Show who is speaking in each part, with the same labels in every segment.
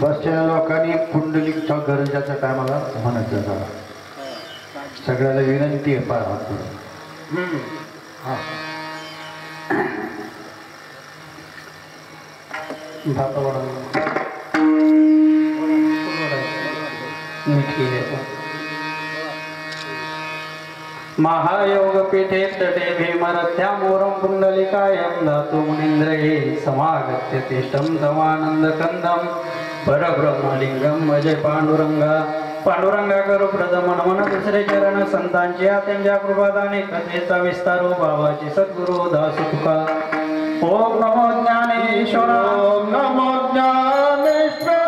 Speaker 1: बसलेल्या लोकांनी पुंडलिकच्या गरजाच्या टायमाला म्हणायचं जरा सगळ्याला विनंती आहे पाय हात जोडून. हा
Speaker 2: महायोग पीठे तटे भीमरथ्या मोरं पुंडलिकायं धातु मुनीन्द्रये समागत्य तिष्ठं तवानंद कंदं परब्रह्मलिंगं भजे पांडुरंगा. पांडुरंगा करू प्रथम नमन दुसरे चरण संतांची त्यांच्या कृपादाने कथेचा विस्तारो भावाची सद्गुरु दास तुका. ओम नमो ज्ञानेश्वर ओम नमो ज्ञानेश्वर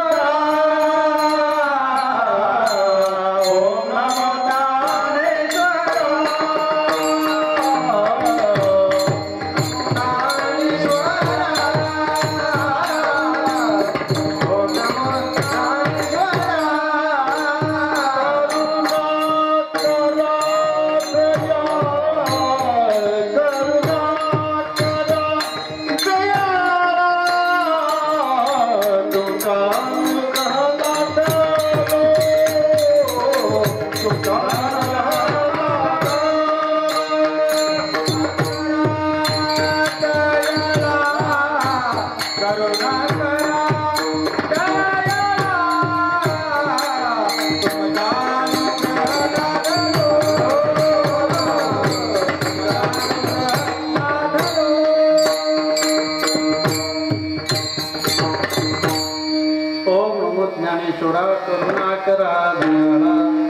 Speaker 2: ओम नमो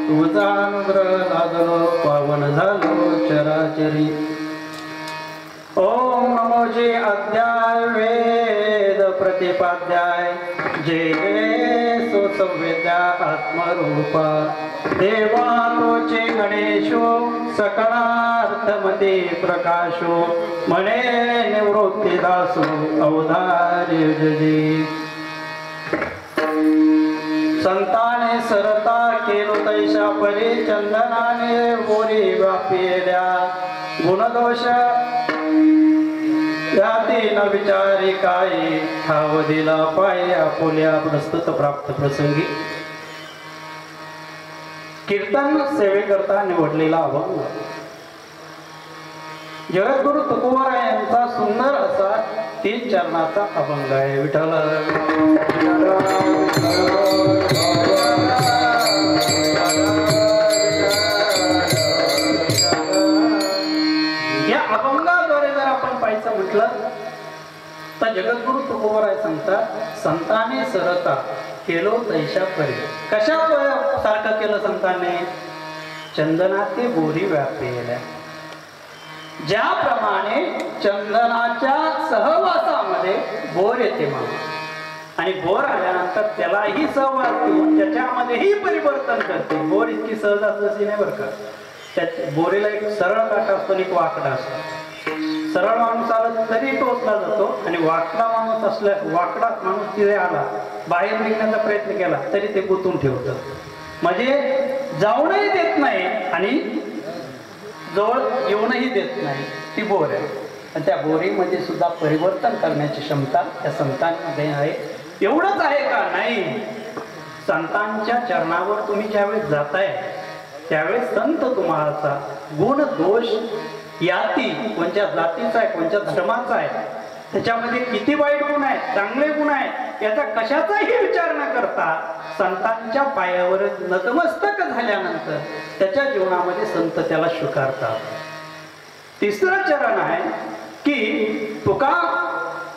Speaker 2: तुझा अनुग्रह लागलो पावन झालो चराचरी. ओम नमो जे अध्याय वेद प्रतिपाध्याय जे सो संवेद्या आत्मरूपा देवा तोचे गणेशो सकळार्थमते प्रकाशो म्हणे निवृत्ती दासो अवधार्य जजी. संताने सरता केलो तैशा परी चंदनाने बोरी व्यापिल्या गुणदोष याती न विचारी काही ठाव दिला पाय आपुल्या प्रस्तुत प्राप्त प्रसंगी. कीर्तन सेवेकरता निवडलेला अभंग जगद्गुरु तुकोबराय यांचा सुंदर असा 3 चरणाचा अभंग आहे. विठ्ठल या अभंगाद्वारे जर आपण पाहायचं म्हटलं तर जगद्गुरु तुकोबराय सांगतात संताने सरता केलो तैशा परी. कशा सारखं केलं संतांनी? चंदनाचे बोरी व्यापलेल्या. ज्याप्रमाणे चंदनाच्या सहवासामध्ये बोर येते मग आणि बोर आल्यानंतर त्यालाही सहवास देऊन त्याच्यामध्येही परिवर्तन करते. बोर इतकी सहज असल्याची नाही बरं का. त्या बोरीला एक सरळ काटा असतो आणि एक वाकडा असतो. सरळ माणूस आला तरी टोचला जातो आणि वाकडा माणूस असल्या वाकडा माणूस तिथे आला बाहेर निघण्याचा प्रयत्न केला तरी ते गुंतून ठेवतं. म्हणजे जाऊनही देत नाही आणि जवळ येऊनही देत नाही. ती बोर आहे आणि त्या बोरीमध्ये सुद्धा परिवर्तन करण्याची क्षमता त्या संतांमध्ये आहे. एवढंच आहे का? नाही. संतांच्या चरणावर तुम्ही ज्यावेळेस जाताय त्यावेळेस संत तुम्हाला गुण दोष याती कोणत्या जातीचा आहे कोणत्या धर्माचा आहे त्याच्यामध्ये किती वाईट गुण आहेत चांगले गुण आहेत याचा कशाचाही विचार न करता संतांच्या पायावर नतमस्तक झाल्यानंतर त्याच्या जीवनामध्ये संत त्याला स्वीकारतात. तिसरं चरण आहे की तुका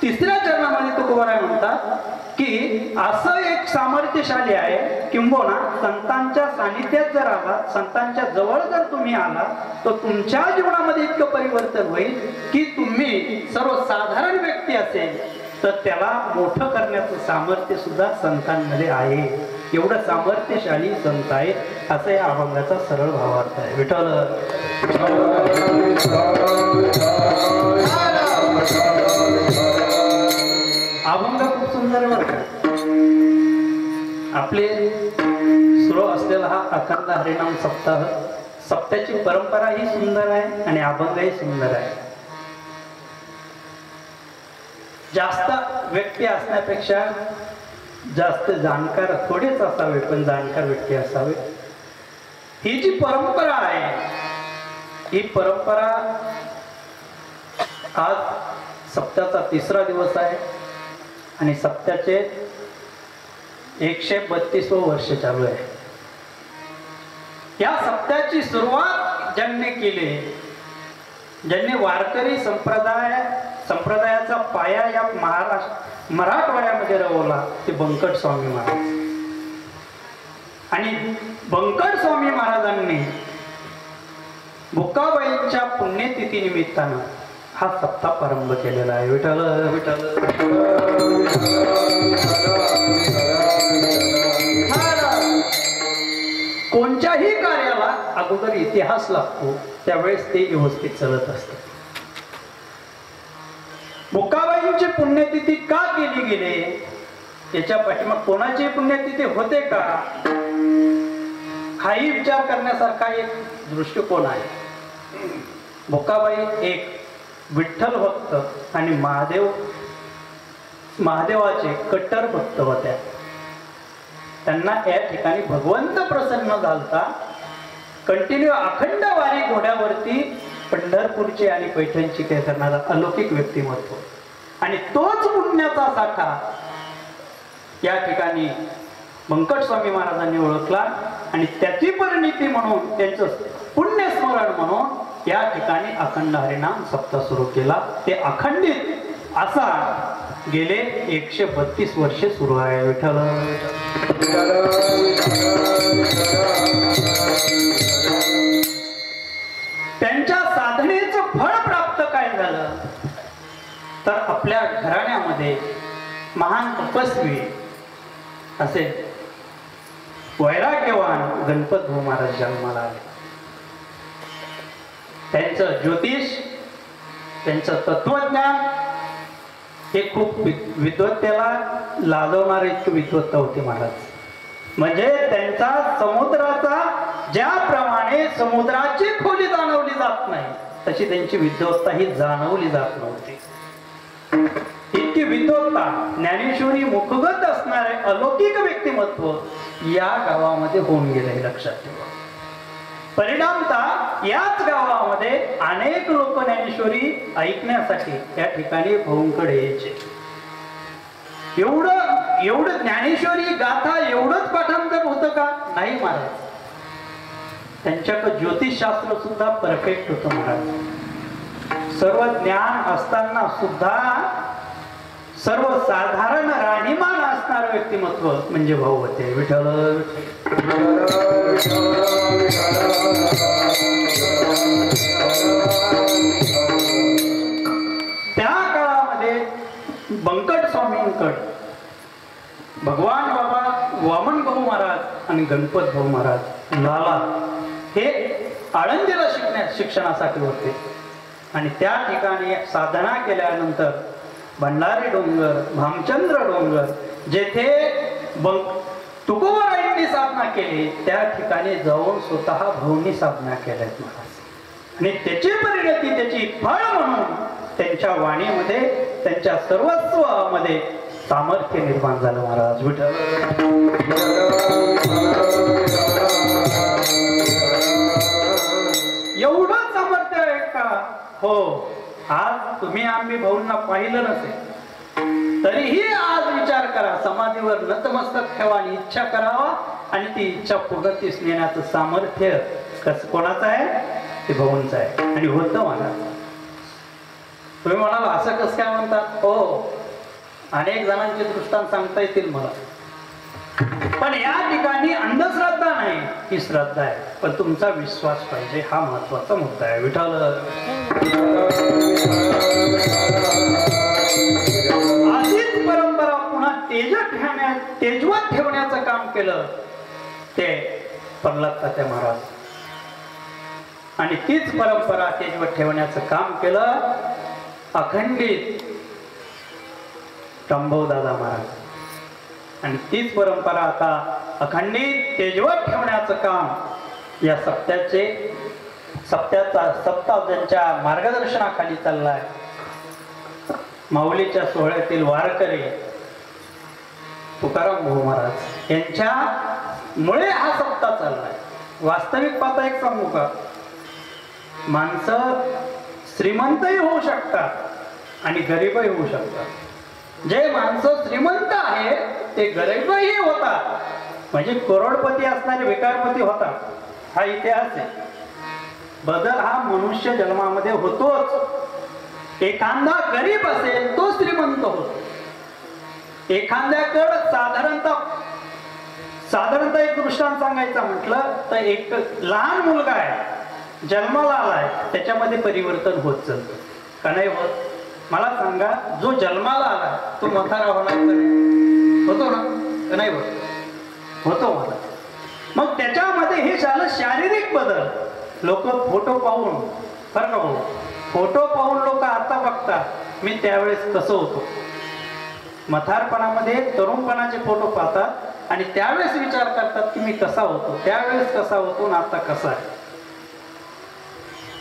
Speaker 2: तिसऱ्या चरणामध्ये तुकोबराय म्हणतात की असं एक सामर्थ्यशाली आहे किंबहुना संतांच्या सानिध्यात जर आला संतांच्या जवळ जर तुम्ही आला तर तुमच्या जीवनामध्ये इतकं परिवर्तन होईल की तुम्ही सर्वसाधारण व्यक्ती असेल तर त्याला मोठं करण्याचं सामर्थ्य सुद्धा संतांमध्ये आहे. एवढं सामर्थ्यशाली संत आहे असं या अभंगाचा सरळ भावार्थ आहे. विठ्ठल अभंग खूप सुंदर आहे बरं का. आपले सुरू असलेला हा अखंड हरिनाम सप्ताह सप्त्याची परंपरा ही सुंदर आहे आणि अभंगही सुंदर आहे. जास्त व्यक्ती असण्यापेक्षा जास्त जाणकार थोडेच असावे, पण जाणकार व्यक्ती असावे. ही जी परंपरा आहे, ही परंपरा आज सप्त्याचा 3रा दिवस आहे आणि सप्त्याचे 132वं वर्ष चालू आहे. या सप्त्याची सुरुवात ज्यांनी केली, ज्यांनी वारकरी संप्रदायाचा पाया या मराठवाड्यामध्ये रवला, ते बंकट स्वामी महाराज. आणि बंकट स्वामी महाराजांनी भुकाबाईंच्या पुण्यतिथी निमित्तानं हा सप्ताह प्रारंभ केलेला आहे. विठ्ठल विठ्ठल. कोणत्याही कार्याला अगोदर इतिहास लागतो, त्यावेळेस ते व्यवस्थित चालत असते. भुकाबाईंची पुण्यतिथी का केली गेली, याच्या पाठीमाग कोणाची पुण्यतिथी होते का, हाही विचार करण्यासारखा एक दृष्टिकोन आहे. भुकाबाई एक विठ्ठल भक्त आणि महादेवाचे कट्टर भक्त होत्या. त्यांना या ठिकाणी भगवंत प्रसन्न झालता. कंटिन्यू अखंड वारी घोड्यावरती पंढरपूरची आणि पैठणची काय करणारा अलौकिक व्यक्तिमत्व, आणि तोच पुण्याचा साठा या ठिकाणी बंकट स्वामी महाराजांनी ओळखला आणि त्याची परिणिती म्हणून, त्यांचं पुण्यस्मरण म्हणून या ठिकाणी अखंड हरिनाम सप्ताह सुरू केला. ते अखंडित असा गेले 132 वर्षे सुरू आहे. विठ्ठल. त्यांच्या साधनेचं फळ प्राप्त काय झालं, तर आपल्या घराण्यामध्ये महान तपस्वी असे वैराग्यवान गणपत भाऊ महाराज जन्माला आले. त्यांचं ज्योतिष, त्यांचं तत्वज्ञान हे खूप विद्वत्तेला लाजवणारे इतके विद्वत्ता होते महाराज. म्हणजे त्यांचा समुद्राचा, ज्याप्रमाणे समुद्राची खोली जाणवली जात नाही, तशी त्यांची विद्वत्ता ही जाणवली जात नव्हती. इतकी विद्वत्ता, ज्ञानेश्वरी मुखगत असणारे अलौकिक व्यक्तिमत्व या गावामध्ये होऊन गेले, लक्षात ठेवा. परिणामतः याच गावामध्ये अनेक लोक ज्ञानेश्वरी ऐकण्यासाठी या ठिकाणी भाऊंकडे यायचे. एवढं ज्ञानेश्वरी गाथा एवढंच पाठांतर होतं का, नाही महाराज. त्यांच्याकडे ज्योतिषशास्त्र सुद्धा परफेक्ट होतं महाराज. सर्व ज्ञान असताना सुद्धा सर्वसाधारण राहणीमान असणारं व्यक्तिमत्व म्हणजे भाऊ होते. विठ्ठल. त्या काळामध्ये बंकट स्वामींकड भगवान बाबा वामन भाऊ महाराज आणि गणपत भाऊ महाराज लाला हे आळंदीला शिक्षणासाठी होते. आणि त्या ठिकाणी साधना केल्यानंतर भंडारी डोंगर, भामचंद्र डोंगर, जेथे तुकोबारायांनी साधना केली, त्या ठिकाणी जाऊन स्वतः भाऊंनी साधना केल्यात महाराज. आणि त्याची परिणती, त्याची फळ म्हणून त्यांच्या वाणीमध्ये, त्यांच्या सर्वस्वामध्ये सामर्थ्य निर्माण झालं महाराज. विठ्ठल. एवढं सामर्थ्य आहे का? हो. आज तुम्ही आम्ही भाऊंना पाहिलं नसेल, तरीही आज विचार करा, समाधीवर नतमस्तक ठेवा आणि इच्छा करावा, आणि ती इच्छा पूर्णतेस नेण्याचं सामर्थ्य कोणाचं आहे? ते भाऊंचं आहे. आणि होतं मला. तुम्ही म्हणाल असं कसं काय म्हणतात? हो, अनेक जणांचे दृष्टांत सांगता येतील मला, पण या ठिकाणी अंधश्रद्धा नाही, ही श्रद्धा आहे. पण तुमचा विश्वास पाहिजे, हा महत्वाचा मुद्दा आहे. विठ्ठल. अशीच परंपरा पुन्हा तेजवत ठेवण्याचं काम केलं ते प्रल्हाद तात्या महाराज. आणि तीच परंपरा तेजवत ठेवण्याचं काम केलं अखंडित शंभू दादा महाराज. आणि तीच परंपरा आता अखंडित तेजवत ठेवण्याचं काम या सप्ताह ज्यांच्या मार्गदर्शनाखाली चाललाय. माऊलीच्या सोहळ्यातील वारकरी तुकाराम भाऊ महाराज यांच्या मुळे हा सप्ताह चाललाय. वास्तविक पाहता एक सांगू का, माणसं श्रीमंतही होऊ शकतात आणि गरीबही होऊ शकतात. जे माणसं श्रीमंत आहे ते गरीबही होतात, म्हणजे करोडपती असणारे विकारपती होतात. हा इतिहास आहे. बदल हा मनुष्य जन्मामध्ये होतोच. एखादा गरीब असेल तो श्रीमंत होतो. एखाद्याकडं साधारणतः एक दृष्टांत सांगायचा म्हटलं तर एक लहान मुलगा आहे, जन्माला आलाय, त्याच्यामध्ये परिवर्तन होत चालतं का नाही होत? मला सांगा, जो जन्माला आला तो म्हातारा होणार का नाही? होतो ना का नाही होत? होतो मला. मग त्याच्यामध्ये हे झालं शारीरिक बदल. लोक फोटो पाहून, फरक हो, फोटो पाहून लोक आता बघतात मी त्यावेळेस कसं होतो. म्हातारपणामध्ये तरुणपणाचे फोटो पाहतात आणि त्यावेळेस विचार करतात की मी कसा होतो, त्यावेळेस कसा होतो आणि आता कसा आहे.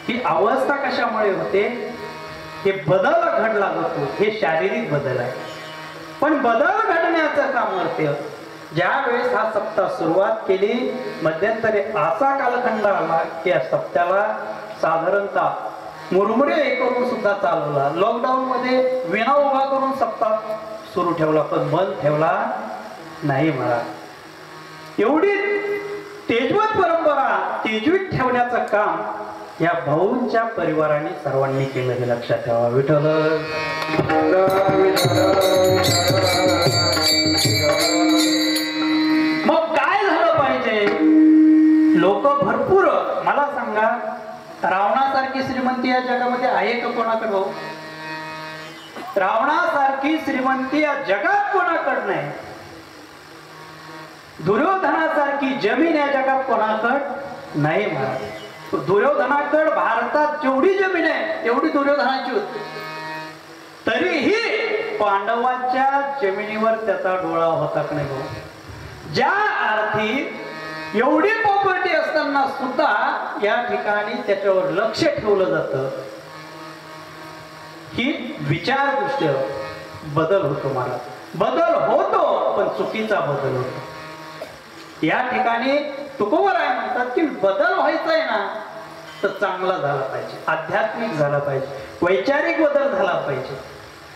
Speaker 2: ही अवस्था कशामुळे होते? हे बदल घडला जातो, हे शारीरिक बदल आहे. पण बदल घडण्याचं सामर्थ्य ज्या वेळेस हा सप्ताह सुरुवात केली, मध्यंतरी असा कालखंड आला की या सप्त्याला साधारणतः मुरमुरे हे करून सुद्धा चालवला. लॉकडाऊन मध्ये विना उभा करून सप्ताह सुरू ठेवला, पण बंद ठेवला नाही महाराज. एवढी तेजवत परंपरा तेजवीत ठेवण्याचं काम या भाऊंच्या परिवाराने सर्वांनी केलं, हे लक्षात ठेवा. विठ्ठल मग काय झालं पाहिजे? लोक भरपूर, मला सांगा, रावणासारखी श्रीमंती या जगामध्ये आहे का कोणाकडे भाऊ? रावणासारखी श्रीमंती या जगात कोणाकडे नाही. दुर्योधनासारखी जमीन या जगात कोणाकडे नाही महाराज. दुर्योधनाकडे भारतात जेवढी जमीन आहे तेवढी दुर्योधनाची होती, तरीही पांडवांच्या जमिनीवर त्याचा डोळा होता का नाही भाऊ? ज्या अर्थी एवढी प्रॉपर्टी असताना सुद्धा या ठिकाणी त्याच्यावर लक्ष ठेवलं जातं. ही विचारदृष्ट्या बदल होतो मला. बदल होतो पण चुकीचा बदल होतो. या ठिकाणी तुकोबराय म्हणतात की बदल व्हायचा आहे ना तर चांगला झाला पाहिजे, आध्यात्मिक झाला पाहिजे, वैचारिक बदल झाला पाहिजे.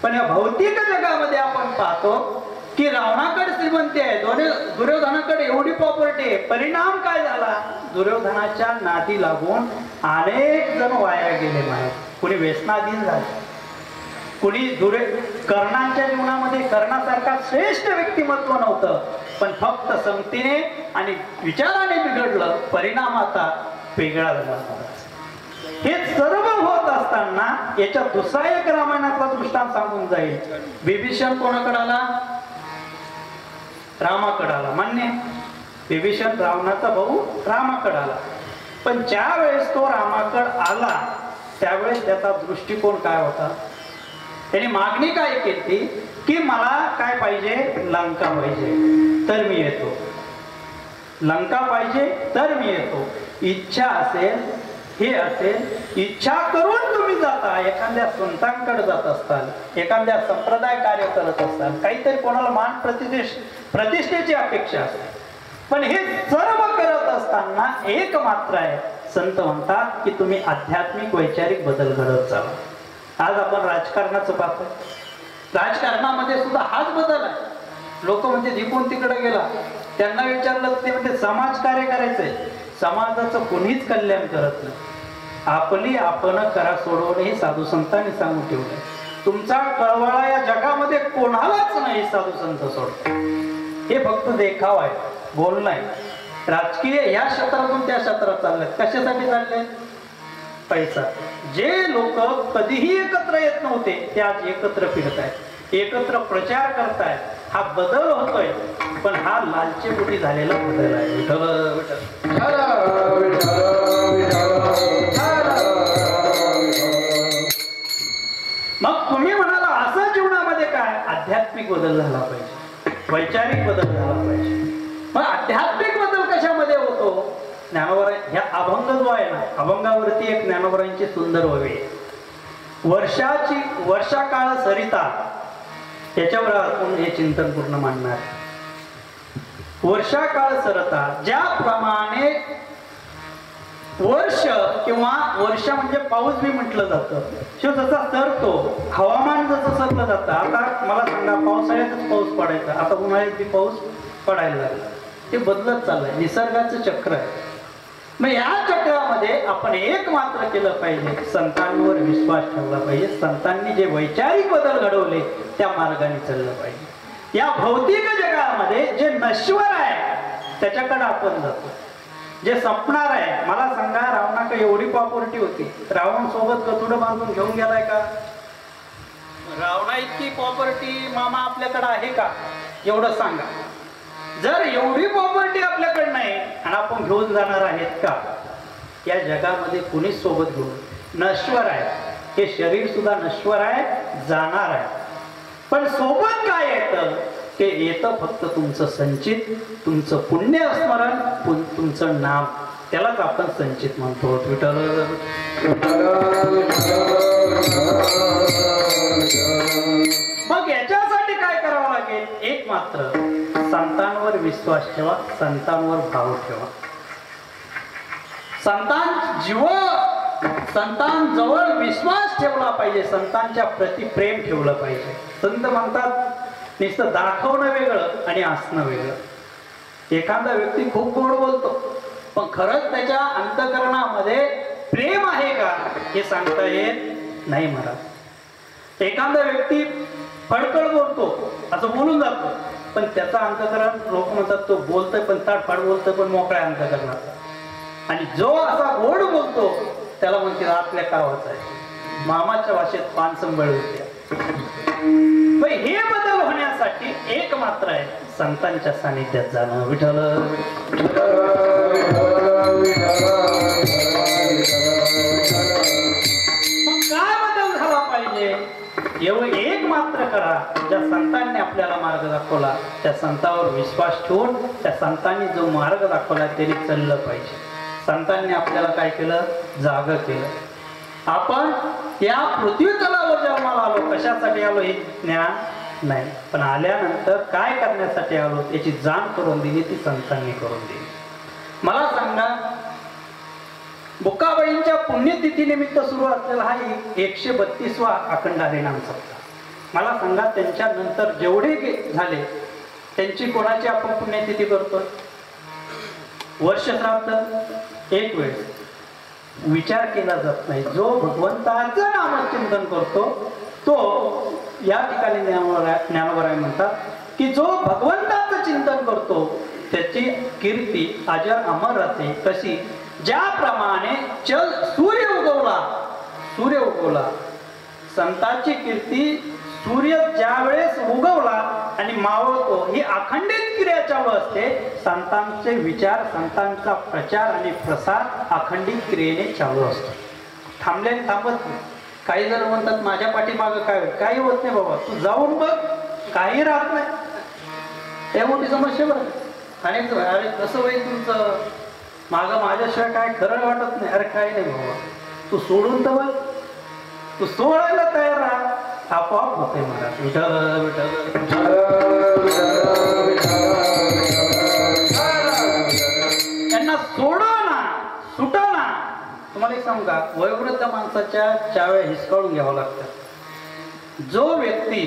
Speaker 2: पण या भौतिक जगामध्ये आपण पाहतो की रावणाकडे श्रीमंती आहे, दुर्योधनाकडे एवढी प्रॉपर्टी आहे. परिणाम काय झाला? दुर्योधनाच्या नादी लागून अनेक जण वाया गेले महाराज. कुणी व्यसनाधीन झाले, कुणी कर्णांच्या जीवनामध्ये कर्णासारखा श्रेष्ठ व्यक्तिमत्व नव्हतं, पण फक्त संगतीने आणि विचाराने बिघडलं. परिणाम आता वेगळा झाला. हे सर्व होत असताना याच्या दुसरा एक रामायणाचा दृष्टांत सांगून जाईल. विभीषण कोणाकडे आला? रामाकडे आला. मान्य, विभीषण रावणाचा भाऊ रामाकडे आला. पण ज्या वेळेस तो रामाकडे आला त्यावेळेस त्याचा दृष्टिकोन काय होता? त्याने मागणी काय केली की मला काय पाहिजे? लंका पाहिजे तर मी येतो. लंका पाहिजे तर मी येतो. इच्छा असेल, हे असेल, इच्छा करून तुम्ही जाता. एखाद्या संतांकडे जात असताल, एखाद्या संप्रदाय कार्य करत असताल, काहीतरी कोणाला मान प्रतिष्ठेची अपेक्षा असते. पण हे सर्व करत असताना एक मात्र आहे, संत म्हणतात की तुम्ही आध्यात्मिक वैचारिक बदल घडत जावा. आज आपण राजकारणाचं पाहतो, राजकारणामध्ये सुद्धा हाच बदल आहे. लोक म्हणजे जिंकून तिकडे गेला, त्यांना विचारलं ते म्हणजे समाजकार्य करायचंय. समाजाचं कोणीच कल्याण करत नाही. आपली आपण करा सोडवणे हे साधू संतांनी सांगून ठेवलंय. तुमचा कळवळा या जगामध्ये कोणालाच नाही साधू संत सोड. हे फक्त देखाव आहे, बोलणं आहे. राजकीय या क्षेत्रातून त्या क्षेत्रात चालले. कशासाठी चालले? पैसा. जे लोक कधीही एकत्र येत नव्हते ते आज एकत्र फिरत आहेत, एकत्र प्रचार करतायत. हा बदल होतोय, पण हा लालचेपोटी झालेला बदल आहे. मग तुम्ही म्हणाला असं जीवनामध्ये काय? आध्यात्मिक बदल झाला पाहिजे, वैचारिक बदल झाला पाहिजे. मग आध्यात्मिक बदल कशामध्ये होतो? ज्ञानोबा ह्या अभंग जो आहे ना, अभंगावरती एक ज्ञानोबरांची सुंदर ओवी. वर्षा काळ सरिता, त्याच्यावर आपण हे चिंतन पूर्ण मांडणार. वर्षाकाळ सरता ज्याप्रमाणे वर्ष किंवा वर्ष म्हणजे पाऊस बी म्हटलं जातं, तो जसा सरतो, हवामान जसं सरलं जातं. आता मला सांगा, पावसाळ्यातच पाऊस पडायचा, आता उन्हाळ्यात बी पाऊस पडायला लागला. ते बदलत चाललंय, निसर्गाचं चक्र आहे. मग या चक्रामध्ये आपण एक मात्र केलं पाहिजे, संतांवर विश्वास ठेवला पाहिजे. संतांनी जे वैचारिक बदल घडवले त्या मार्गाने चाललं पाहिजे. या भौतिक जगामध्ये जे नश्वर आहे त्याच्याकडे आपण जातो, जे संपणार आहे. मला सांगा, रावणाकडे एवढी प्रॉपर्टी होती, रावण सोबत गतुडं बांधून घेऊन गेलाय का? रावणा इतकी प्रॉपर्टी मामा आपल्याकडे आहे का? एवढं सांगा. जर एवढी प्रॉपर्टी आपल्याकडे नाही आणि आपण घेऊन जाणार आहेत का? या जगामध्ये कुणीच सोबत घेऊन नश्वर आहे. हे शरीर सुद्धा नश्वर आहे, जाणार आहे. पण सोबत काय येतं? ते येतं फक्त तुमचं संचित, तुमचं पुण्य स्मरण, तुमचं नाम. त्यालाच आपण संचित म्हणतो. विठ्ठल. मग याच्यासाठी काय करावं लागेल? एक मात्र संतांवर विश्वास ठेवा, संतांवर भाव ठेवा. संतांजवळ विश्वास ठेवला पाहिजे, संतांच्या प्रति प्रेम ठेवलं पाहिजे. संत म्हणतात नुसतं दाखवणं वेगळं आणि असणं वेगळं. एखादा व्यक्ती खूप गोड बोलतो, पण खरंच त्याच्या अंतःकरणामध्ये प्रेम आहे का हे सांगता येत नाही महाराज. एखादा व्यक्ती फडकड बोलतो, असं बोलून जातो, पण त्याचा अंतःकरण लोक म्हणतात तो बोलतोय पण ताटफाट बोलतोय, पण मोकळ्या अंतःकरणाचा. आणि जो असा गोड बोलतो त्याला म्हणते आपल्या कावाचा आहे. मामाच्या भाषेत पान संबळ होते. हे बदल होण्यासाठी एक मात्र आहे, संतांच्या सानिध्यात जाणं. विठ्ठल. मग काय बदल झाला पाहिजे? एवढं एक मात्र करा, ज्या संतांनी आपल्याला मार्ग दाखवला त्या संतांवर विश्वास ठेवून त्या संतांनी जो मार्ग दाखवला त्याने चाललं पाहिजे. संतांनी आपल्याला काय केलं? जाग केलं. आपण या पृथ्वी तलावर जन्माला आलो, कशासाठी आलो हे ज्ञान नाही, पण आल्यानंतर काय करण्यासाठी आलो याची जाण करून दिली ती संतांनी करून दिली. मला सांगा, बुक्काबाईंच्या पुण्यतिथी निमित्त सुरू असलेला हा 132वा अखंड हरिनाम सप्ताह. मला सांगा, त्यांच्या नंतर जेवढे झाले त्यांची कोणाची आपण पुण्यतिथी करतो? वर्ष श्राद्ध एक वेळ विचार केला जात नाही. जो भगवंताचं नामचिंतन करतो तो, या ठिकाणी ज्ञानोबराय म्हणतात की जो भगवंताचं चिंतन करतो त्याची कीर्ती अजर अमर राहते. कशी? ज्याप्रमाणे सूर्य उगवला, संतांची कीर्ती सूर्य ज्यावेळेस उगवला आणि मावळतो ही अखंडित क्रिया चालू असते. संतांचे विचार, संतांचा प्रचार आणि प्रसार अखंडित क्रियेने चालू असतो. थांबल्याने थांबत नाही. काही जण म्हणतात माझ्या पाठीमागं काय होईल? काही होत नाही बाबा, तू जाऊन बघ, काही राहत नाही. त्या मोठी समस्या बरं. अनेक अरे कसं होईल तुमचं, मागं माझ्याशिवाय काय खरं वाटत नाही. अरे काही नाही बाबा, तू सोडून तर बघ, तू सोडायला तयार राहा, आपोआप होते महाराज. विठ्ठल विठ्ठल. त्यांना सोडा ना, सुटा ना. तुम्हाला एक सांगू का, वयोवृद्ध माणसाच्या चाव्या हिसकावून घ्यावं लागतं. जो व्यक्ती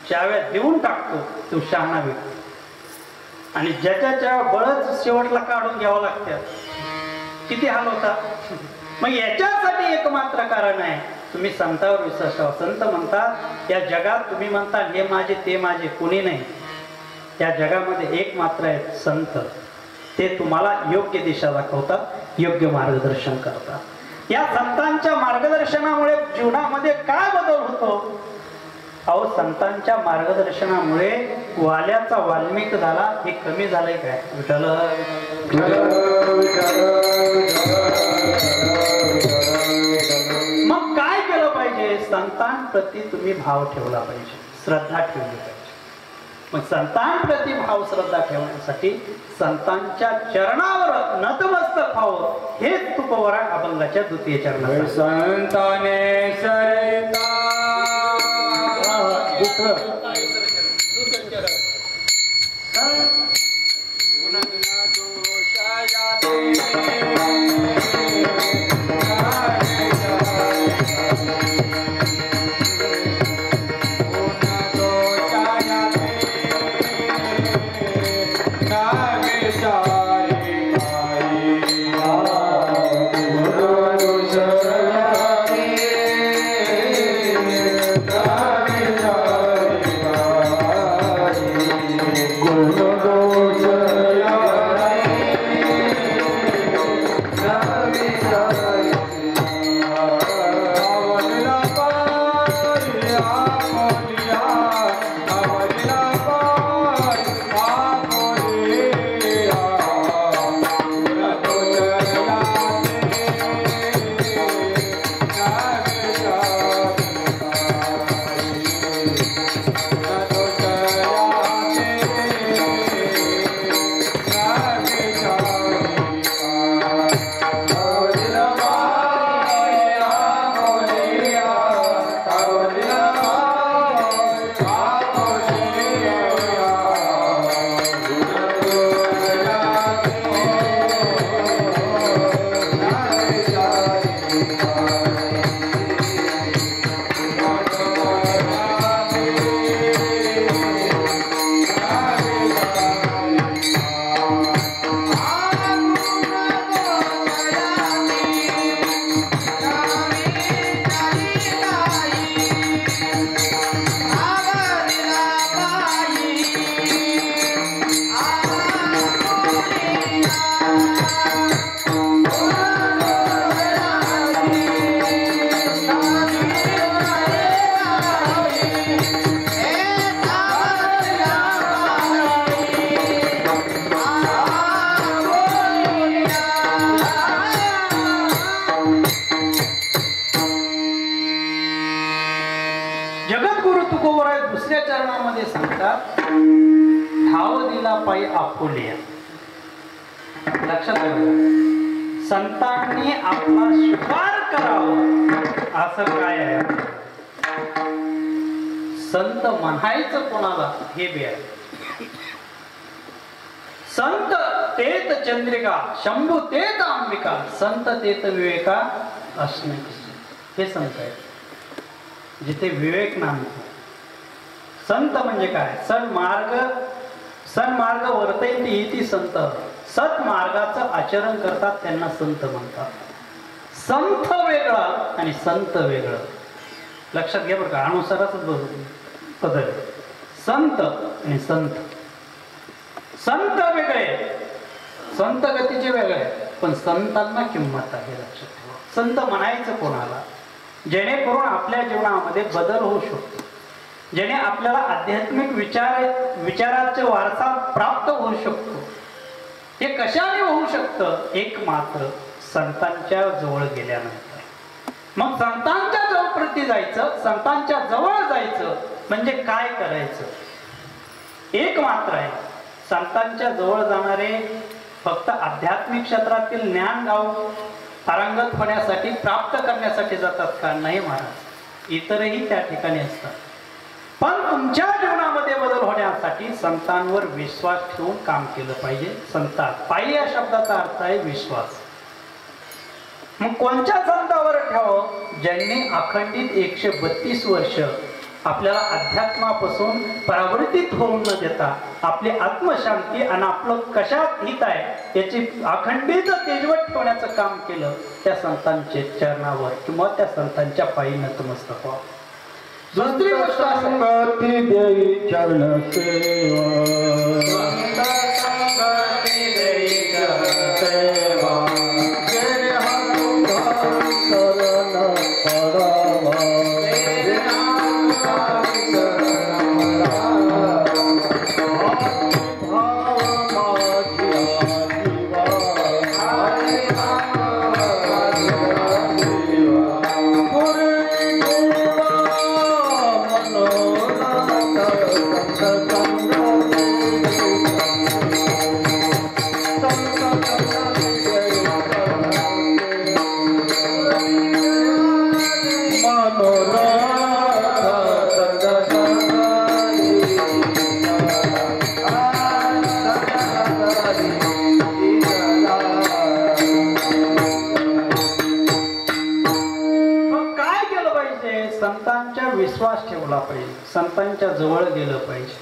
Speaker 2: चाव्या देऊन टाकतो तो शहाणा व्यक्ती, आणि ज्याच्या बळच शेवटला काढून घ्यावं लागतं. किती हाल होतात. मग याच्यासाठी एक मात्र कारण आहे, तुम्ही संतावर विश्वास ठेवा. संत म्हणतात या जगात तुम्ही म्हणता हे माझे ते माझे, कोणी नाही. या जगामध्ये एक मात्र आहे संत. ते तुम्हाला योग्य दिशा दाखवतात, योग्य मार्गदर्शन करतात. या संतांच्या मार्गदर्शनामुळे जीवनामध्ये काय बदल होतो? अहो, संतांच्या मार्गदर्शनामुळे वाल्याचा वाल्मिक झाला हे कमी झालंय काय? विठ्ठल. मग काय केलं पाहिजे? संतांप्रती तुम्ही भाव ठेवला पाहिजे, श्रद्धा ठेवली पाहिजे. मग संतांप्रती भाव श्रद्धा ठेवण्यासाठी संतांच्या चरणावर नतमस्तक व्हावं, हेच तुकोबरा अभंगाच्या द्वितीय चरणात.
Speaker 3: संताने सरिता
Speaker 2: सांगतात, ठाव दिला पायी आपुलिया. लक्षात ठेवा, संतांनी आपला स्वीकार करावा असं काय आहे? संत म्हणायचं कोणाला हे बी आहे. संत तेत चंद्रिका, शंभू तेत अंबिका, संत तेत विवेका असणे. हे संत आहे जिथे विवेक नाही. संत म्हणजे काय? सन्मार्ग वर्तयती इति संत. सत्मार्गाचं आचरण करतात त्यांना संत म्हणतात. संत वेगळा आणि संत वेगळं. लक्षात घ्या बरं का, अनुसारच बदल. संत आणि संत. संत वेगळे, संत गतीचे वेगळे, पण संतांना किंमत आहे. लक्षात ठेवा. संत म्हणायचं कोणाला? जेणेकरून आपल्या जीवनामध्ये बदल होऊ शकतो, जेणे आपल्याला आध्यात्मिक विचाराचे वारसा प्राप्त होऊ शकतो. हे कशाने होऊ शकतं? एक मात्र संतांच्या जवळ गेल्यानंतर. मग संतांच्या जवळ प्रति जायचं, संतांच्या जवळ जायचं म्हणजे काय करायचं? एक मात्र आहे. संतांच्या जवळ जाणारे फक्त आध्यात्मिक क्षेत्रातील ज्ञान गाव पारंगत होण्यासाठी, प्राप्त करण्यासाठी जातात का? नाही महाराज, इतरही त्या ठिकाणी असतात. पण तुमच्या जीवनामध्ये बदल होण्यासाठी संतांवर विश्वास ठेवून काम केलं पाहिजे. संतात पायी या शब्दाचा अर्थ आहे विश्वास. मग कोणत्या संतावर ठेवावं? ज्यांनी अखंडित 132 वर्ष आपल्याला अध्यात्मापासून परावर्तित होऊन न देता आपली आत्मशांती आणि आपलं कशात हित आहे याची अखंडित तेजवत ठेवण्याचं काम केलं. त्या संतांच्या चरणावर किंवा त्या संतांच्या पायी नतमस्तक व्हावं. दुसरी गोष्ट
Speaker 1: संगती देई चरण सेवा.
Speaker 2: विश्वास ठेवला पाहिजे, संतांच्या जवळ गेलं पाहिजे.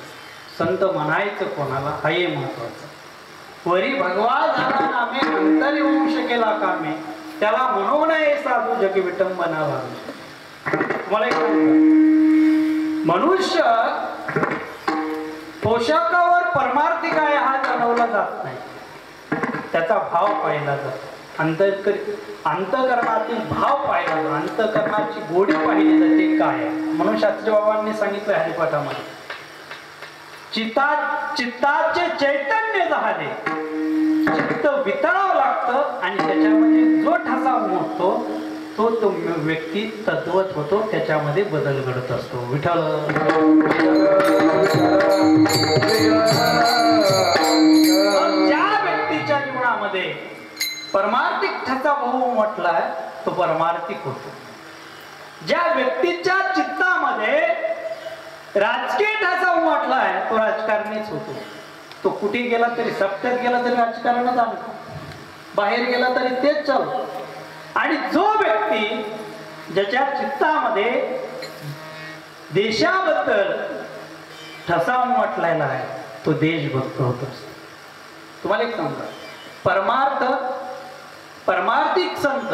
Speaker 2: संत म्हणायचं कोणाला हे महत्वाचं. वरी भगवा झाला नामे अंतरी वंश केला कामे, त्याला म्हणू नये साधू जग विटंबना भावे. मला एक मनुष्य पोशाखावर परमार्थिक आहे हा जाणवला जात नाही, त्याचा भाव पाहिला जातो. अंतकरणातील भाव पाहिला जातो, अंतकरणाची गोडी पाहिली जाते काय. म्हणून शास्त्री बाबांनी सांगितलं हरिपाठामध्ये, चित्ताचे चैतन्य झाले, चित्त वितळावं लागतं आणि त्याच्यामध्ये जो ठसा उमटतो तो व्यक्ती तद्वत होतो, त्याच्यामध्ये बदल घडत असतो. विठ्ठल ज्या व्यक्तीच्या जीवनामध्ये परमार्थिक ठसा भाऊ उमटलाय तो परमार्थिक होतो. ज्या व्यक्तीच्या चित्तामध्ये राजकीय ठसा उमटलाय तो राजकारणीच होतो. तो कुठे गेला तरी, सप्त्यात गेला तरी राजकारणच आणतो, बाहेर गेला तरी तेच चालतो. आणि जो व्यक्ती ज्याच्या चित्तामध्ये देशाबद्दल ठसा उमटलेला आहे तो देशभक्त होत असतो. तुम्हाला एक सांगतो, परमार्थिक संत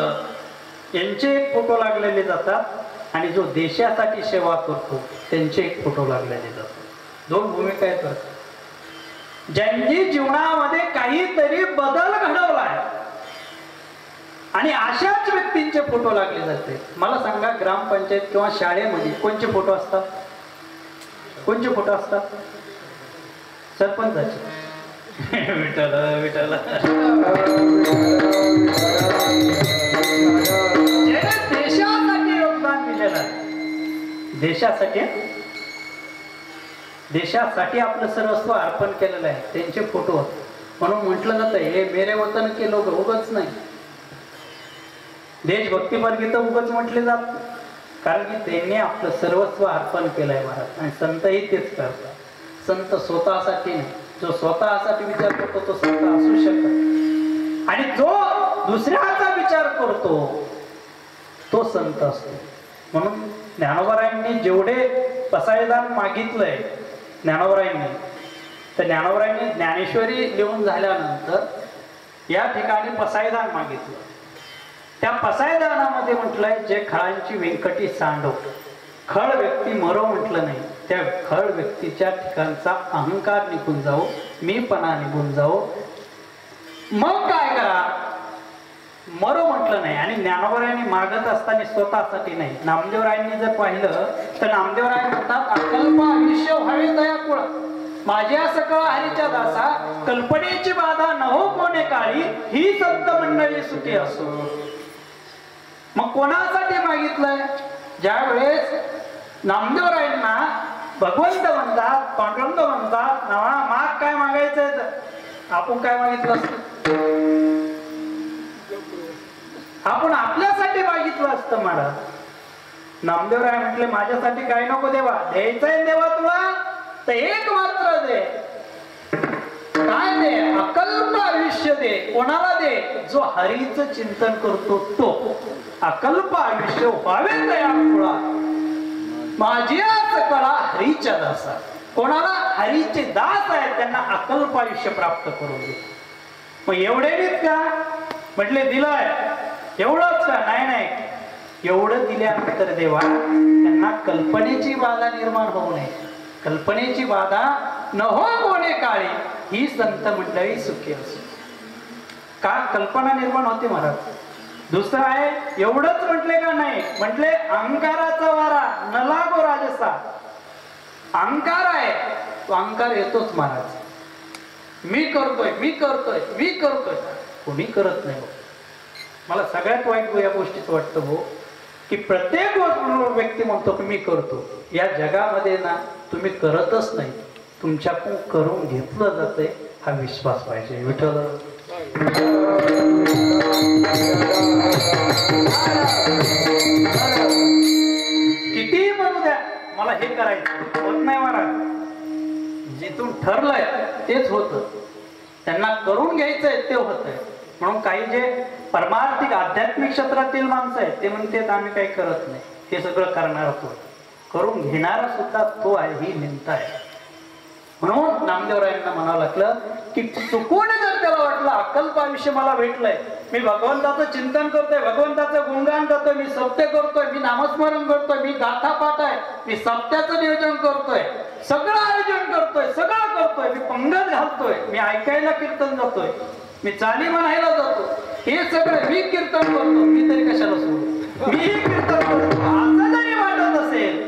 Speaker 2: यांचे एक फोटो लागलेले जातात आणि जो देशासाठी सेवा करतो त्यांचे एक फोटो लागलेले जातात. दोन भूमिका आहेत. ज्यांनी जीवनामध्ये काहीतरी बदल घडवलाय आणि अशाच व्यक्तींचे फोटो लागले जाते. मला सांगा, ग्रामपंचायत किंवा शाळेमध्ये कोणचे फोटो असतात? कोणचे फोटो असतात? सरपंचाचे. विठ्ठल विठ्ठल. देशासाठी योगदान दिलेलं आहे, देशासाठी. देशासाठी आपलं सर्वस्व अर्पण केलेलं आहे, त्यांचे फोटो म्हणून म्हटलं जातं हे मेरे वतन के लोक, उगच नाही. देशभक्तीपर गीत उगच म्हटले जात, कारण की त्यांनी आपलं सर्वस्व अर्पण केलंय महाराज. आणि संतही तेच करतात. संत स्वतःसाठी नाही, जो स्वतःसाठी विचार करतो तो संत असू शकत, आणि जो दुसऱ्याचा विचार करतो तो संत असतो. म्हणून ज्ञानोबारायांनी जेवढे पसायदान मागितलंय ज्ञानोबारायांनी, तर ज्ञानोबारायांनी ज्ञानेश्वरी लिहून झाल्यानंतर या ठिकाणी पसायदान मागितलं. त्या पसायदानामध्ये म्हटलंय जे खळांची व्यंकटी सांडव, खळ व्यक्ती मरो म्हटलं नाही, त्या खळ व्यक्तीच्या ठिकाणचा अहंकार निघून जाओ, मीपणा निघून जाओ, मग काय करा मरो म्हटलं नाही. आणि ज्ञानोबारायांनी मागत असताना स्वतःसाठी नाही. नामदेवरायांनी जर पाहिलं तर नामदेवराय म्हणतात अकल्प आयुष्य व्हावे दया कुळ, माझ्या सकळ हरीच्या दासा, कल्पनेची बाधा न हो कोणे काळी, ही संत मंडळी सुखी असो. मग कोणासाठी मागितलंय? ज्या वेळेस नामदेवरायांना भगवंत म्हणतात, पांडुरंग म्हणतात, नावा माग काय मागायचंय, आपण काय मागितलं असतं? आपण आपल्यासाठी मागितलं असतं महाराज. नामदेवराय म्हटले माझ्यासाठी काय नको देवा, द्यायचंय देवा तुला तर एक मात्र दे. काय दे? अकल्प आयुष्य दे. कोणाला दे? जो हरीचं चिंतन करतो तो. अकल्प आयुष्य व्हावे दया कुळा, माझी कळा हरीच्या दासा. कोणाला हरीचे दास आहेत त्यांना अकल्प आयुष्य प्राप्त करून दे. मग एवढे नाहीत का? म्हटले दिलंय एवढंच का? नाही, एवढं दिल्यानंतर देवा त्यांना कल्पनेची बाधा निर्माण होऊ नये, कल्पनेची बाधा न हो कोणे काळी, ही संत मंडळी सुखी असो. का कल्पना निर्माण होते महाराज? दुसरं आहे एवढंच म्हटले का? नाही, म्हटले अहंकाराचा वारा न लागो राजसा. अहंकार आहे तो अहंकार येतोच महाराज. मी करतोय, मी करतोय, मी करतोय, कोणी करत नाही. मला सगळ्यात वाईट या गोष्टीच वाटतं हो, की प्रत्येक व्यक्ती म्हणतो की मी करतो. या जगामध्ये ना तुम्ही करतच नाही, तुमच्याकडून करून घेतलं जातंय, हा विश्वास पाहिजे. विठ्ठल किती म्हणू द्या मला हे करायचं, होत नाही महाराज. जिथून ठरलंय तेच होतं, त्यांना करून घ्यायचंय ते होतंय. म्हणून काही जे परमार्थिक आध्यात्मिक क्षेत्रातील माणसं आहेत ते म्हणतात आम्ही काही करत नाही, हे सगळं करणारा तो, करून घेणारा सुद्धा तो आहे, ही निंदा आहे. म्हणून नामदेवरायांना म्हणावं लागलं की चुकून जर त्याला वाटलं अकल्प आयुष्य मला भेटलंय, मी भगवंताचं चिंतन करतोय, भगवंताचं गुणगान करतोय, मी सत्य करतोय, मी नामस्मरण करतोय, मी गाथा पाठ आहे, मी सत्याचं नियोजन करतोय, सगळं आयोजन करतोय, सगळं करतोय, मी पंगत घालतोय, मी ऐकायला कीर्तन जातोय, मी चाली म्हणायला जातो, हे सगळं मी कीर्तन करतो, मी तरी कशाला सोडू, मी कीर्तन करतो असं जरी वाटत असेल,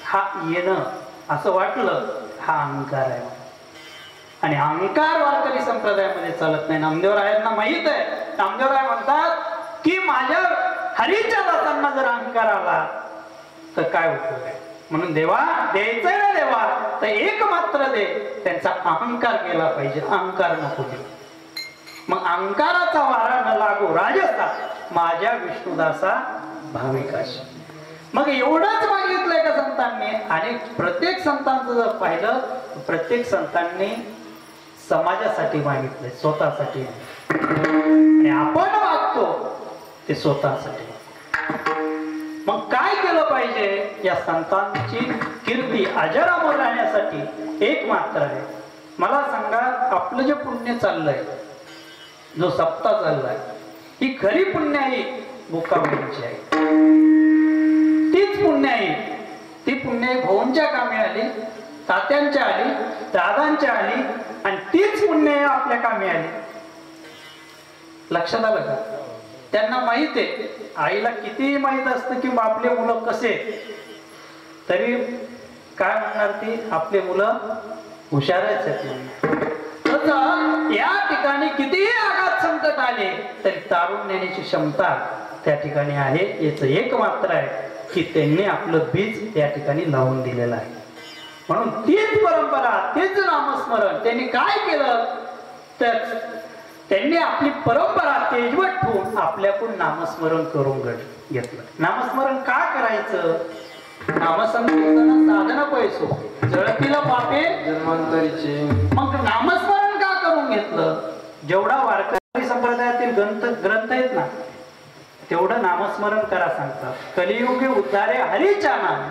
Speaker 2: हा येणं असं वाटलं, हा अहंकार आहे. आणि अहंकार वारकरी संप्रदायामध्ये चालत नाही. नामदेवरायांना माहित आहे. नामदेवराय म्हणतात की माझ्या हरीच्या दासांना जर अहंकार आला तर काय उपयोग आहे. म्हणून देवा द्यायचंय ना देवा तर एक मात्र दे. त्यांचा अहंकार गेला पाहिजे, अहंकार नको दे. मग अहंकाराचा वारा न लागो राजसा, माझ्या विष्णुदासा भाविकाशी. मग एवढंच मागितलंय का संतांनी? आणि प्रत्येक संतांचं जर पाहिलं, प्रत्येक संतांनी समाजासाठी मागितलंय, स्वतःसाठी. आणि आपण मागतो ते स्वतःसाठी. मग काय केलं पाहिजे? या संतांची कीर्ती अजरामर राहण्यासाठी एक मात्र आहे. मला सांगा, आपलं जे पुण्य चाललंय, जो सप्ताह चाललाय, ही खरी पुण्याई मुक्काबाईंची आहे. तीच पुण्याई, ती पुण्याई भाऊंच्या कामी आली, तात्यांच्या आली, दादांच्या आली, आणि तीच पुण्याई आपल्या कामी आली. लक्षात आलं का? त्यांना माहित आहे, आईला कितीही माहित असतं की आपले मुलं कसे, तरी काय म्हणणार ती, आपले मुलं हुशारच आहेत. या ठिकाणी कितीही आघात संकट आले तरी तारून नेण्याची क्षमता त्या ठिकाणी आहे. याच एक मात्र आहे की त्यांनी आपलं बीज त्या ठिकाणी लावून दिलेलं आहे. म्हणून तीच परंपरा, तेच नामस्मरण. त्यांनी काय केलं तर त्यांनी आपली परंपरा तेजवत ठेवून आपल्याकडून नामस्मरण करून घेतलं. नामस्मरण का करायचं? नामसंकीर्तन साधना पैसो जळतीला पापे
Speaker 3: जन्मांतरीचे.
Speaker 2: मग नामस्मरण का करून घेतलं? जेवढा वारकरी संप्रदायातील ग्रंथ आहेत ना तेवढं नामस्मरण करा सांगतात. कलियुगे उद्धारे हरीच्या नाम.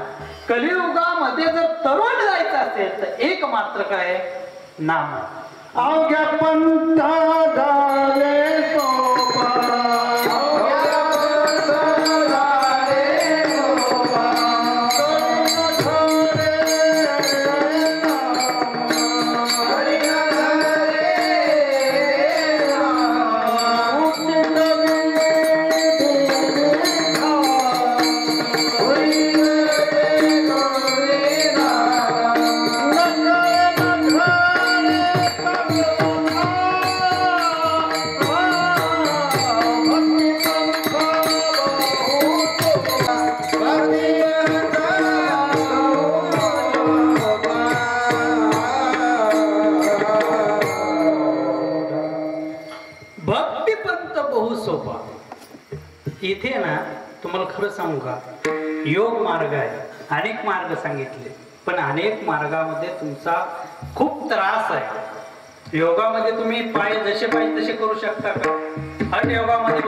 Speaker 2: कलियुगामध्ये जर तरुण जायचं असेल तर एक मात्र काय? नाम.
Speaker 1: अवघ्या पंथा झाले सोपा,
Speaker 2: इथे ना तुम्हाला खरं सांगू का, योग मार्ग आहे, अनेक मार्ग सांगितले, पण अनेक मार्गामध्ये तुमचा खूप त्रास आहे. योगामध्ये तुम्ही पाय जसे पाहिजे तसे करू शकता का? हट योगामध्ये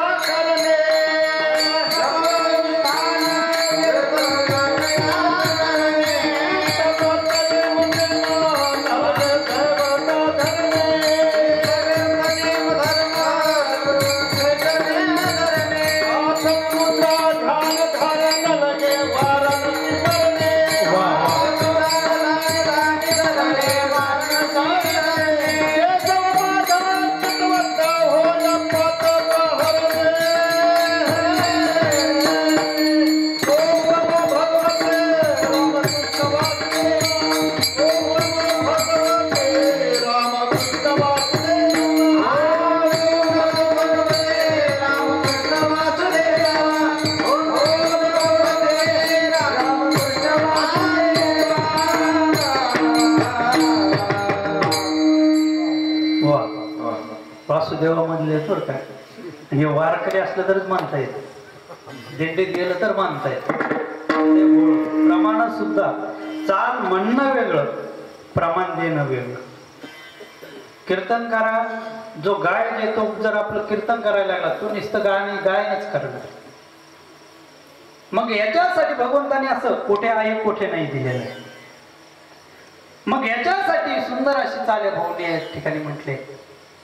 Speaker 2: वासुदेवामधले तर काय हे वारकरी असलं तरच मानता येत, दिंडीत गेलं तर मानता येत. प्रमाण सुद्धा चाल म्हणणं वेगळं, प्रमाण देणं वेगळं. कीर्तन करा, जो गाय देतो जर आपलं कीर्तन करायला लागला तो नुसतं गायनच करणार. मग याच्यासाठी भगवंताने असं कोठे आहे कोठे नाही दिलेलं आहे. मग याच्यासाठी सुंदर अशी चाल भावनी या ठिकाणी म्हटले,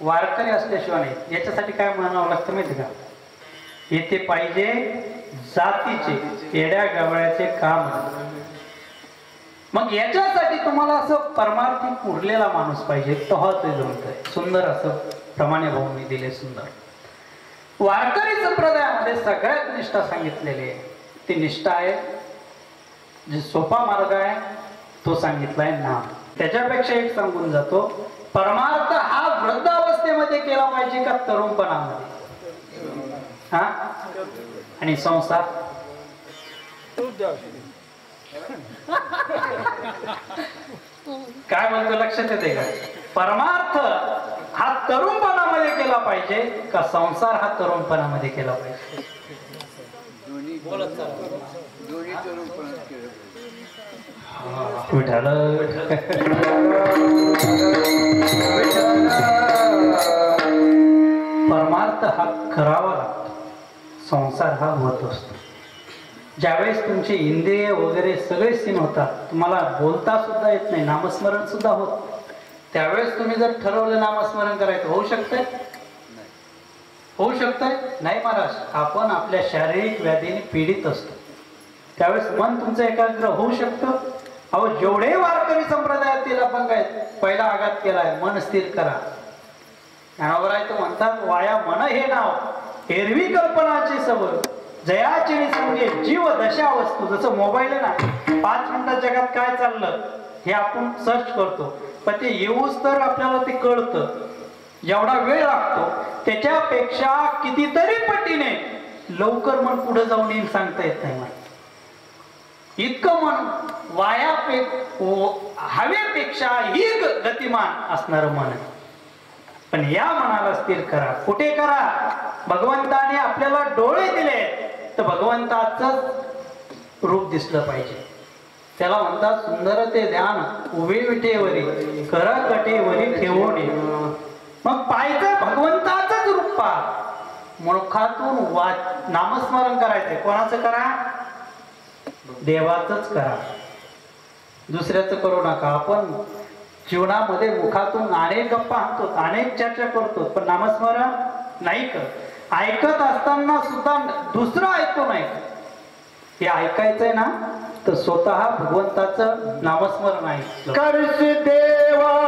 Speaker 2: वारकरी असल्याशिवाय नाही. याच्यासाठी काय म्हणावं लागतं माहिती का? येथे पाहिजे जातीचे येड्या गवळ्याचे काम. मग याच्यासाठी तुम्हाला असं परमार्थी पुरलेला माणूस पाहिजे, तेव्हा ते जमतंय. सुंदर असं प्रमाणे भाऊनी दिले. सुंदर वारकरी संप्रदायामध्ये सगळ्यात निष्ठा सांगितलेली आहे. ती निष्ठा आहे जे सोपा मार्ग आहे तो सांगितलाय नाम. त्याच्यापेक्षा एक सांगून जातो, परमार्थ हा वृद्धावस्थेमध्ये केला पाहिजे का तरुणपणामध्ये? हा आणि संसार काय बोलतो लक्षात येते का? परमार्थ हा तरुणपणामध्ये केला पाहिजे का संसार हा तरुणपणामध्ये केला पाहिजे? परमार्थ हा करावा लागतो, संसार हा होत असतो. ज्यावेळेस तुमचे इंद्रिय वगैरे सगळे सीन होतात, तुम्हाला बोलता सुद्धा येत नाही, नामस्मरण सुद्धा होत, त्यावेळेस तुम्ही जर ठरवलं नामस्मरण करायचं, होऊ शकतंय? होऊ शकतंय? नाही महाराज, आपण आपल्या शारीरिक व्याधीने पीडित असतो, त्यावेळेस मन तुमचं एकाग्र होऊ शकतं. अहो जेवढे वारकरी संप्रदायातील आपण काय पहिला आघात केलाय, मन स्थिर करा. ज्ञानोबराय तो म्हणतात, वाया मन हे नाव एरवी कल्पनाची सवय जयाची संगे जीव दशा वस्तू. जसं मोबाईल आहे ना, 5 मिनिटात जगात काय चाललं हे आपण सर्च करतो, पण ते येऊच तर आपल्याला ते कळतं. जेवढा वेळ लागतो त्याच्यापेक्षा कितीतरी पटीने लवकर मन पुढे जाऊन येईल, सांगता येत नाही. मला इतकं मन हवेपेक्षा ही गतिमान असणारं मन आहे. पण या मनाला स्थिर करा. कुठे करा? भगवंताने आपल्याला डोळे दिले तर भगवंताच रूप दिसलं पाहिजे. त्याला म्हणतात सुंदर ते ध्यान उभे विटेवरी करा कटेवरी ठेवणे. मग पाहिजे भगवंताच रूप पहा. मुखातून नामस्मरण करायचंय. कोणाचं करा? देवाचंच करा, दुसऱ्याचं करू नका. आपण जीवनामध्ये मुखातून अनेक गप्पा आणतो, अनेक चर्चा करतो, पण नामस्मरण नाही करत. ऐकत असताना सुद्धा दुसरं ऐकू नाही. हे ऐकायचंय ना तर स्वतः भगवंताचं नामस्मरण आहे.
Speaker 1: कर्ष देवा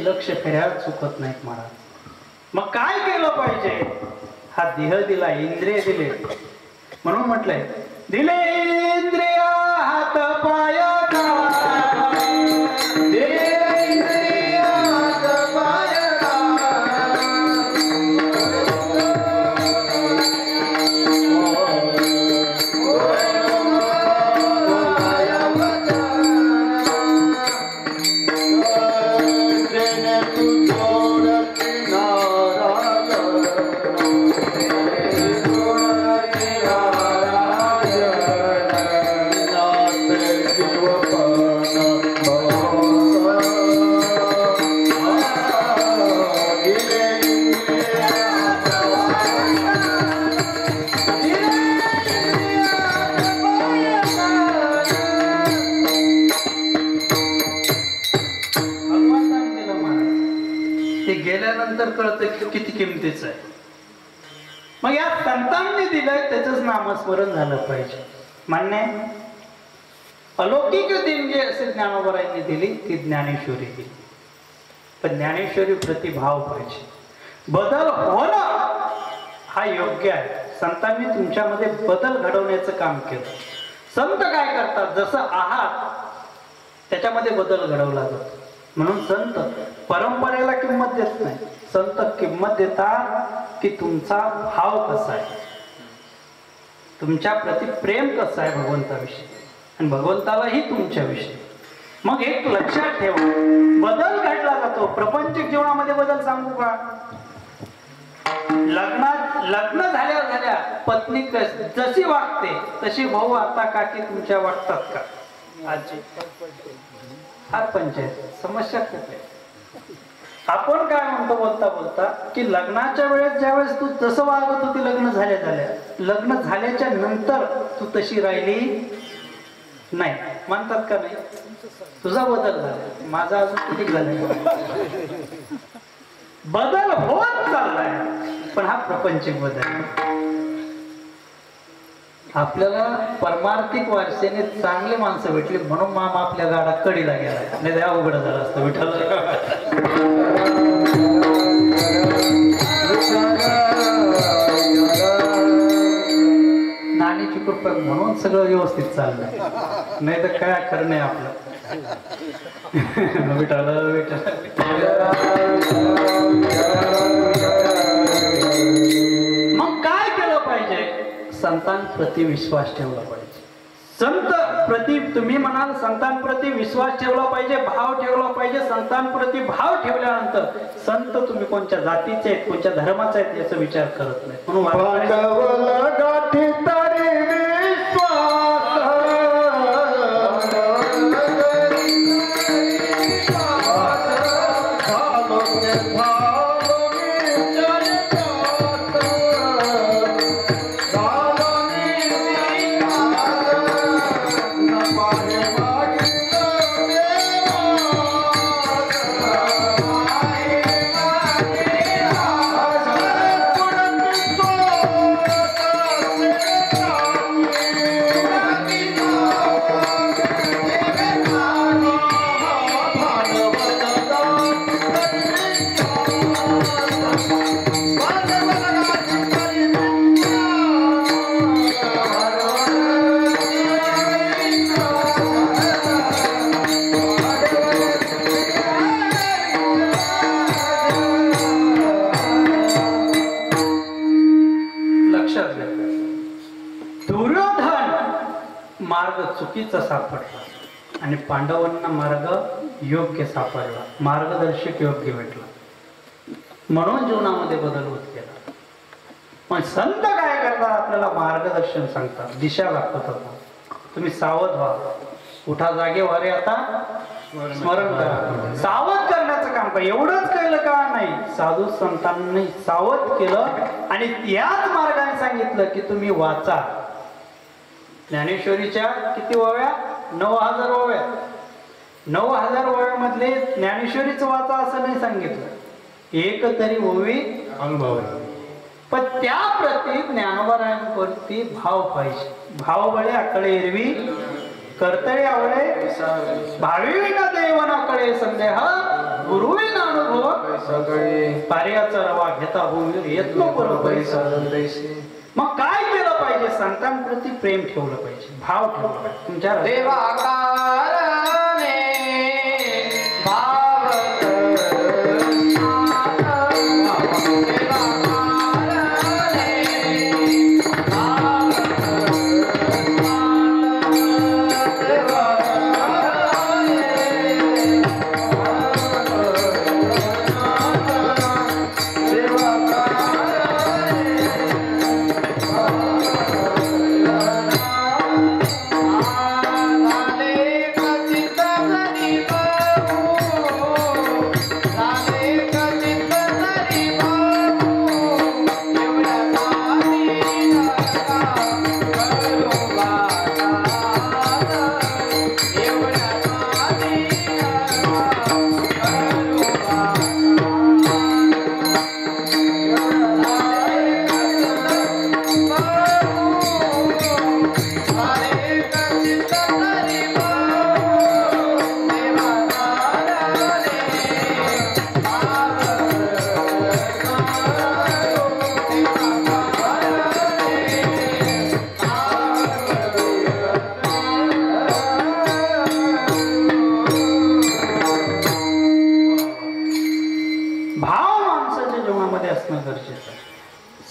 Speaker 2: लक्ष फिरायला चुकत नाहीत महाराज. मग काय केलं पाहिजे? हा देह दिला, इंद्रिय दिले, म्हणून म्हटलंय दिले इंद्रिय हात पाय किती किमतीचं आहे. मग या संतांनी दिलंय त्याच नामस्मरण झालं पाहिजे. मान्य. अलौकिक देणगी असे ज्ञानोबरायांनी दिली ती ज्ञानेश्वरी दिली. पण ज्ञानेश्वरी प्रतिभाव पाहिजे. बदल होणं हा योग्य आहे. संतांनी तुमच्यामध्ये बदल घडवण्याचं काम केलं. संत काय करतात? जसं आहात त्याच्यामध्ये बदल घडवला जातो. म्हणून संत परंपरेला किंमत देत नाही. संत किंमत देतात की तुमचा भाव कसा आहे, तुमच्या प्रति प्रेम कसं आहे भगवंताविषयी आणि भगवंतालाही तुमच्याविषयी. मग एक लक्षात ठेवा, बदल घडला जातो. प्रपंचिक जीवनामध्ये बदल सांगू का? लग्न झाल्या पत्नी जशी वागते तशी भाऊ आता काकी तुमच्या वागतात का? आजी फार पंचायत समस्या खूप आहे. आपण काय म्हणतो बोलता बोलता की लग्नाच्या वेळेस ज्यावेळेस तू जसं वागत होती लग्न लग्न झाल्याच्या नंतर तू तशी राहिली नाही म्हणतात का? नाही. तुझा बदल झाला, माझा अजून किती झाला. बदल होत चाललाय पण हा प्रपंचिक बदल. आपल्याला परमार्थिक वारसेने चांगली माणसं भेटली म्हणून मामा आपल्या गाडा कडीला गेला, नाही त्या अवघड झालं असतं. विठ्ठल नानीची कृपा म्हणून सगळं व्यवस्थित चाललंय, नाही तर काय खरं नाही आपलं. विठ्ठल मग काय केलं पाहिजे? संतांप्रती विश्वास ठेवला पाहिजे. संत प्रति तुम्ही म्हणाल संतांप्रती विश्वास ठेवला पाहिजे, भाव ठेवला पाहिजे. संतांप्रती भाव ठेवल्यानंतर संत तुम्ही कोणत्या जातीचे आहेत, कोणत्या धर्माचे आहेत याचा विचार करत नाही. म्हणून मार्ग चुकीचा सापडला आणि पांडवांना मार्ग योग्य सापडला, मार्गदर्शक योग्य भेटला, म्हणून जीवनामध्ये बदल होत गेला. पण संत काय करतात, आपल्याला मार्गदर्शन सांगतात, दिशा दाखवतात. तुम्ही सावध व्हा, उठा जागे व्हा रे, आता स्मरण करा. सावध करण्याचं काम का, एवढंच केलं का नाही, साधू संतांनी सावध केलं आणि याच मार्गाने सांगितलं की तुम्ही वाचा. ज्ञानेश्वरीच्या किती ओव्या, 9000 ओव्या, 9000 ओव्यामधले ज्ञानेश्वरीच वाचा असं नाही सांगितलं, एक तरी ओवी अनुभव. पण त्या प्रती ज्ञानोबारायांवरती भाव पाहिजे. भाव बळे आकडे एरवी कर्तळे आवळे, भावी न देवनाकडे संदेह, गुरुवी ना अनुभव सगळे, पार्याचा रवा घेता होईल येत नो बरोबर. मग काय केलं पाहिजे, संतांप्रती प्रेम ठेवलं पाहिजे, भाव ठेवला पाहिजे. तुमच्या
Speaker 3: देवाकारणे भाव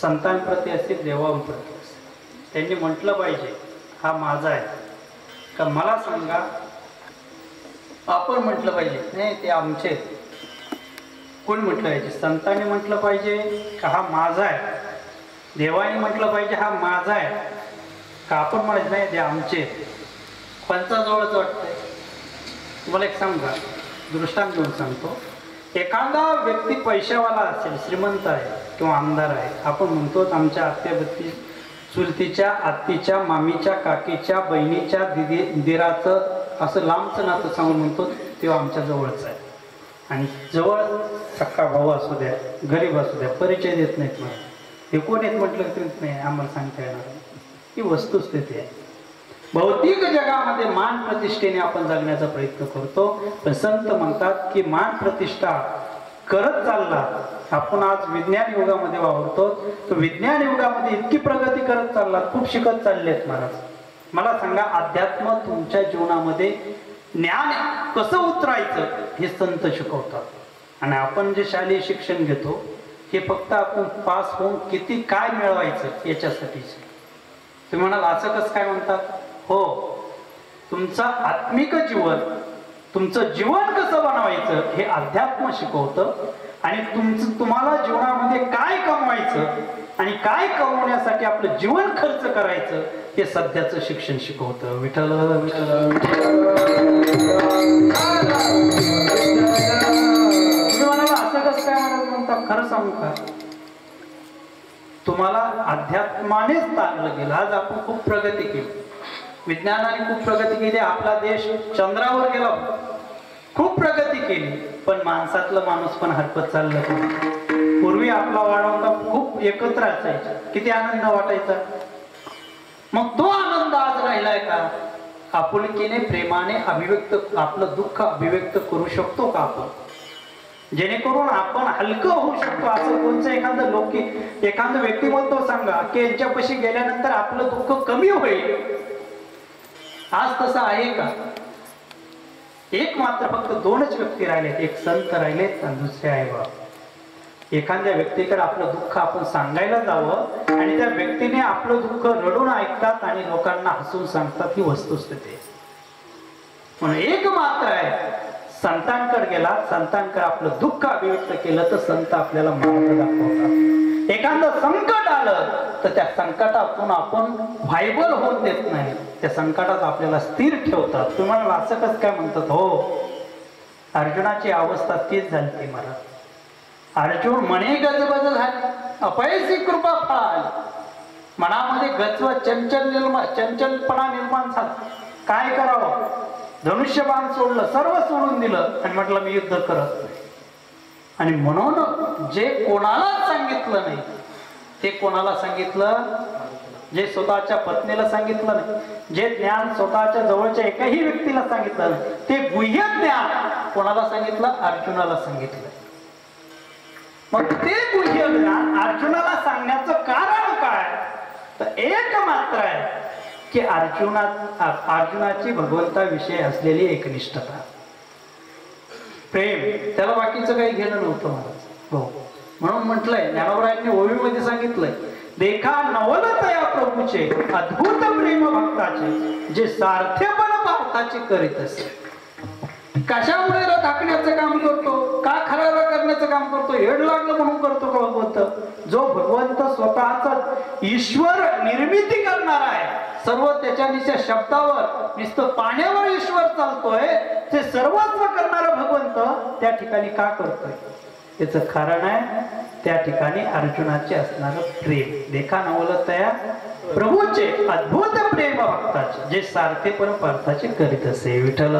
Speaker 2: संतांप्रती असतील, देवांप्रती असतील. त्यांनी म्हटलं पाहिजे हा माझा आहे का, मला सांगा. आपण म्हटलं पाहिजे नाही ते आमचे. कोण म्हटलं पाहिजे, संतांनी म्हटलं पाहिजे का हा माझा आहे, देवाने म्हटलं पाहिजे हा माझा आहे का, आपण म्हणायचं नाही ते आमचे. कोणचा जवळच वाटतंय तुम्हाला एक सांगा, दृष्टांत घेऊन सांगतो. एखादा व्यक्ती पैशावाला असेल, श्रीमंत आहे किंवा आमदार आहे, आपण म्हणतो आमच्या आत्याबत्ती चुलतीच्या, आत्तीच्या, मामीच्या, काकीच्या, बहिणीच्या, दिराचं असं लांबचं नातं सांगून म्हणतो तेव्हा आमच्या जवळच आहे. आणि जवळ सक्का भाऊ असू द्या, गरीब असू द्या, परिचय देत नाहीत. मला हे कोण आहेत म्हटलं तरी नाही आम्हाला सांगता येणार. ही वस्तुस्थिती आहे. भौतिक जगामध्ये मान प्रतिष्ठेने आपण जगण्याचा प्रयत्न करतो, पण संत म्हणतात की मान प्रतिष्ठा करत चालला. आपण आज विज्ञान युगामध्ये वावरतो, तर विज्ञान युगामध्ये इतकी प्रगती करत चालला, खूप शिकत चाललेत महाराज. मला सांगा, अध्यात्म तुमच्या जीवनामध्ये ज्ञान कसं उतरायचं हे संत शिकवतात. आणि आपण जे शालेय शिक्षण घेतो हे फक्त आपण पास होऊन किती काय मिळवायचं याच्यासाठीच. तुम्ही म्हणाल असं कसं काय म्हणतात, हो, तुमचं आत्मिक जीवन, तुमचं जीवन कसं बनवायचं हे अध्यात्म शिकवतं. आणि तुम्हाला जीवनामध्ये काय कमवायचं आणि काय कमवण्यासाठी आपलं जीवन खर्च करायचं हे सध्याचं शिक्षण शिकवतं. विठ्ठल विठ्ठल. तुम्ही म्हणाला असं कसं काय म्हणता, खरं सांगू का, तुम्हाला अध्यात्मानेच तारलं गेलं. आज आपण खूप प्रगती केली, विज्ञानाने खूप प्रगती केली, आपला देश चंद्रावर गेला, खूप प्रगती केली, पण माणसातलं माणूस पण हरपत चाललं. पूर्वी आपला वाढवता खूप एकत्र असायचा, किती आनंद वाटायचा. मग तो आनंद आज राहिलाय का? आपुलकीने, प्रेमाने अभिव्यक्त आपलं दुःख अभिव्यक्त करू शकतो का आपण, जेणेकरून आपण हलकं होऊ शकतो. असं कोणतं एखादं व्यक्तिमत्व सांगा की यांच्यापाशी गेल्यानंतर आपलं दुःख कमी होईल. आज तसं आहे का? एक मात्र फक्त दोनच व्यक्ती राहिलेत, एक संत राहिलेत आणि दुसरे आहे बाबा. एखाद्या व्यक्तीकडे आपलं दुःख आपण सांगायला जावं आणि त्या व्यक्तीने आपलं दुःख रडून ऐकतात आणि लोकांना हसून सांगतात, ही वस्तुस्थिती आहे. म्हणून एक मात्र आहे, संतांकडे गेला, संतांकडे आपलं दुःख अभिव्यक्त केलं तर संत आपल्याला मार्ग दाखवतात. एखादं संकट आलं तर त्या संकटातून आपण व्हायबल होत देत नाही, त्या संकटात आपल्याला स्थिर ठेवतात. तुम्हाला असं कसं काय म्हणतात? हो, अर्जुनाची अवस्था तीच झाली ती मला. अर्जुन म्हणे गजबज झाली, अपयशी कृपा फळाली. मनामध्ये गजव चंचलपणा निर्माण झाला. काय करावं? धनुष्यबाण सोडलं, सर्व सोडून दिलं आणि म्हटलं मी युद्ध करत नाही. आणि म्हणून जे कोणालाच सांगितलं नाही ते कोणाला सांगितलं? जे स्वतःच्या पत्नीला सांगितलं नाही, जे ज्ञान स्वतःच्या जवळच्या एकाही व्यक्तीला सांगितलं नाही, ते गुह्य ज्ञान कोणाला सांगितलं? अर्जुनाला सांगितलं. मग ते गुह्य ज्ञान अर्जुनाला सांगण्याचं कारण काय? तर एक मात्र आहे की अर्जुनाची भगवंताविषयी असलेली एकनिष्ठता, प्रेम, त्याला बाकीचं काही घेणं नव्हतं महाराज. हो, म्हणून म्हटलंय ज्ञानोबरायांनी ओवीमध्ये सांगितलंय, देखा नवलत या प्रभूचे अद्भुत प्रेम भक्ताचे, जे सार्थ्यपण पार्थाचे करीत असे. कशामुळे रथ हाकण्याचं काम करतो? का खरारा करण्याचं काम करतो? हेड लागलं म्हणून करतो का भगवंत? जो भगवंत स्वतःचा ईश्वर निर्मिती करणार आहे, सर्व त्याच्या निश्चय शब्दावर, नुसतं पाण्यावर ईश्वर चालतोय, ते सर्वस्व करणारा भगवंत त्या ठिकाणी का करतोय? त्याचं कारण आहे त्या ठिकाणी अर्जुनाचे असणारं प्रेम. देखा नवलतया प्रभूचे अद्भुत प्रेम भक्ताचे, जे सार्थेपण पार्थाचे करीत असे. विठ्ठल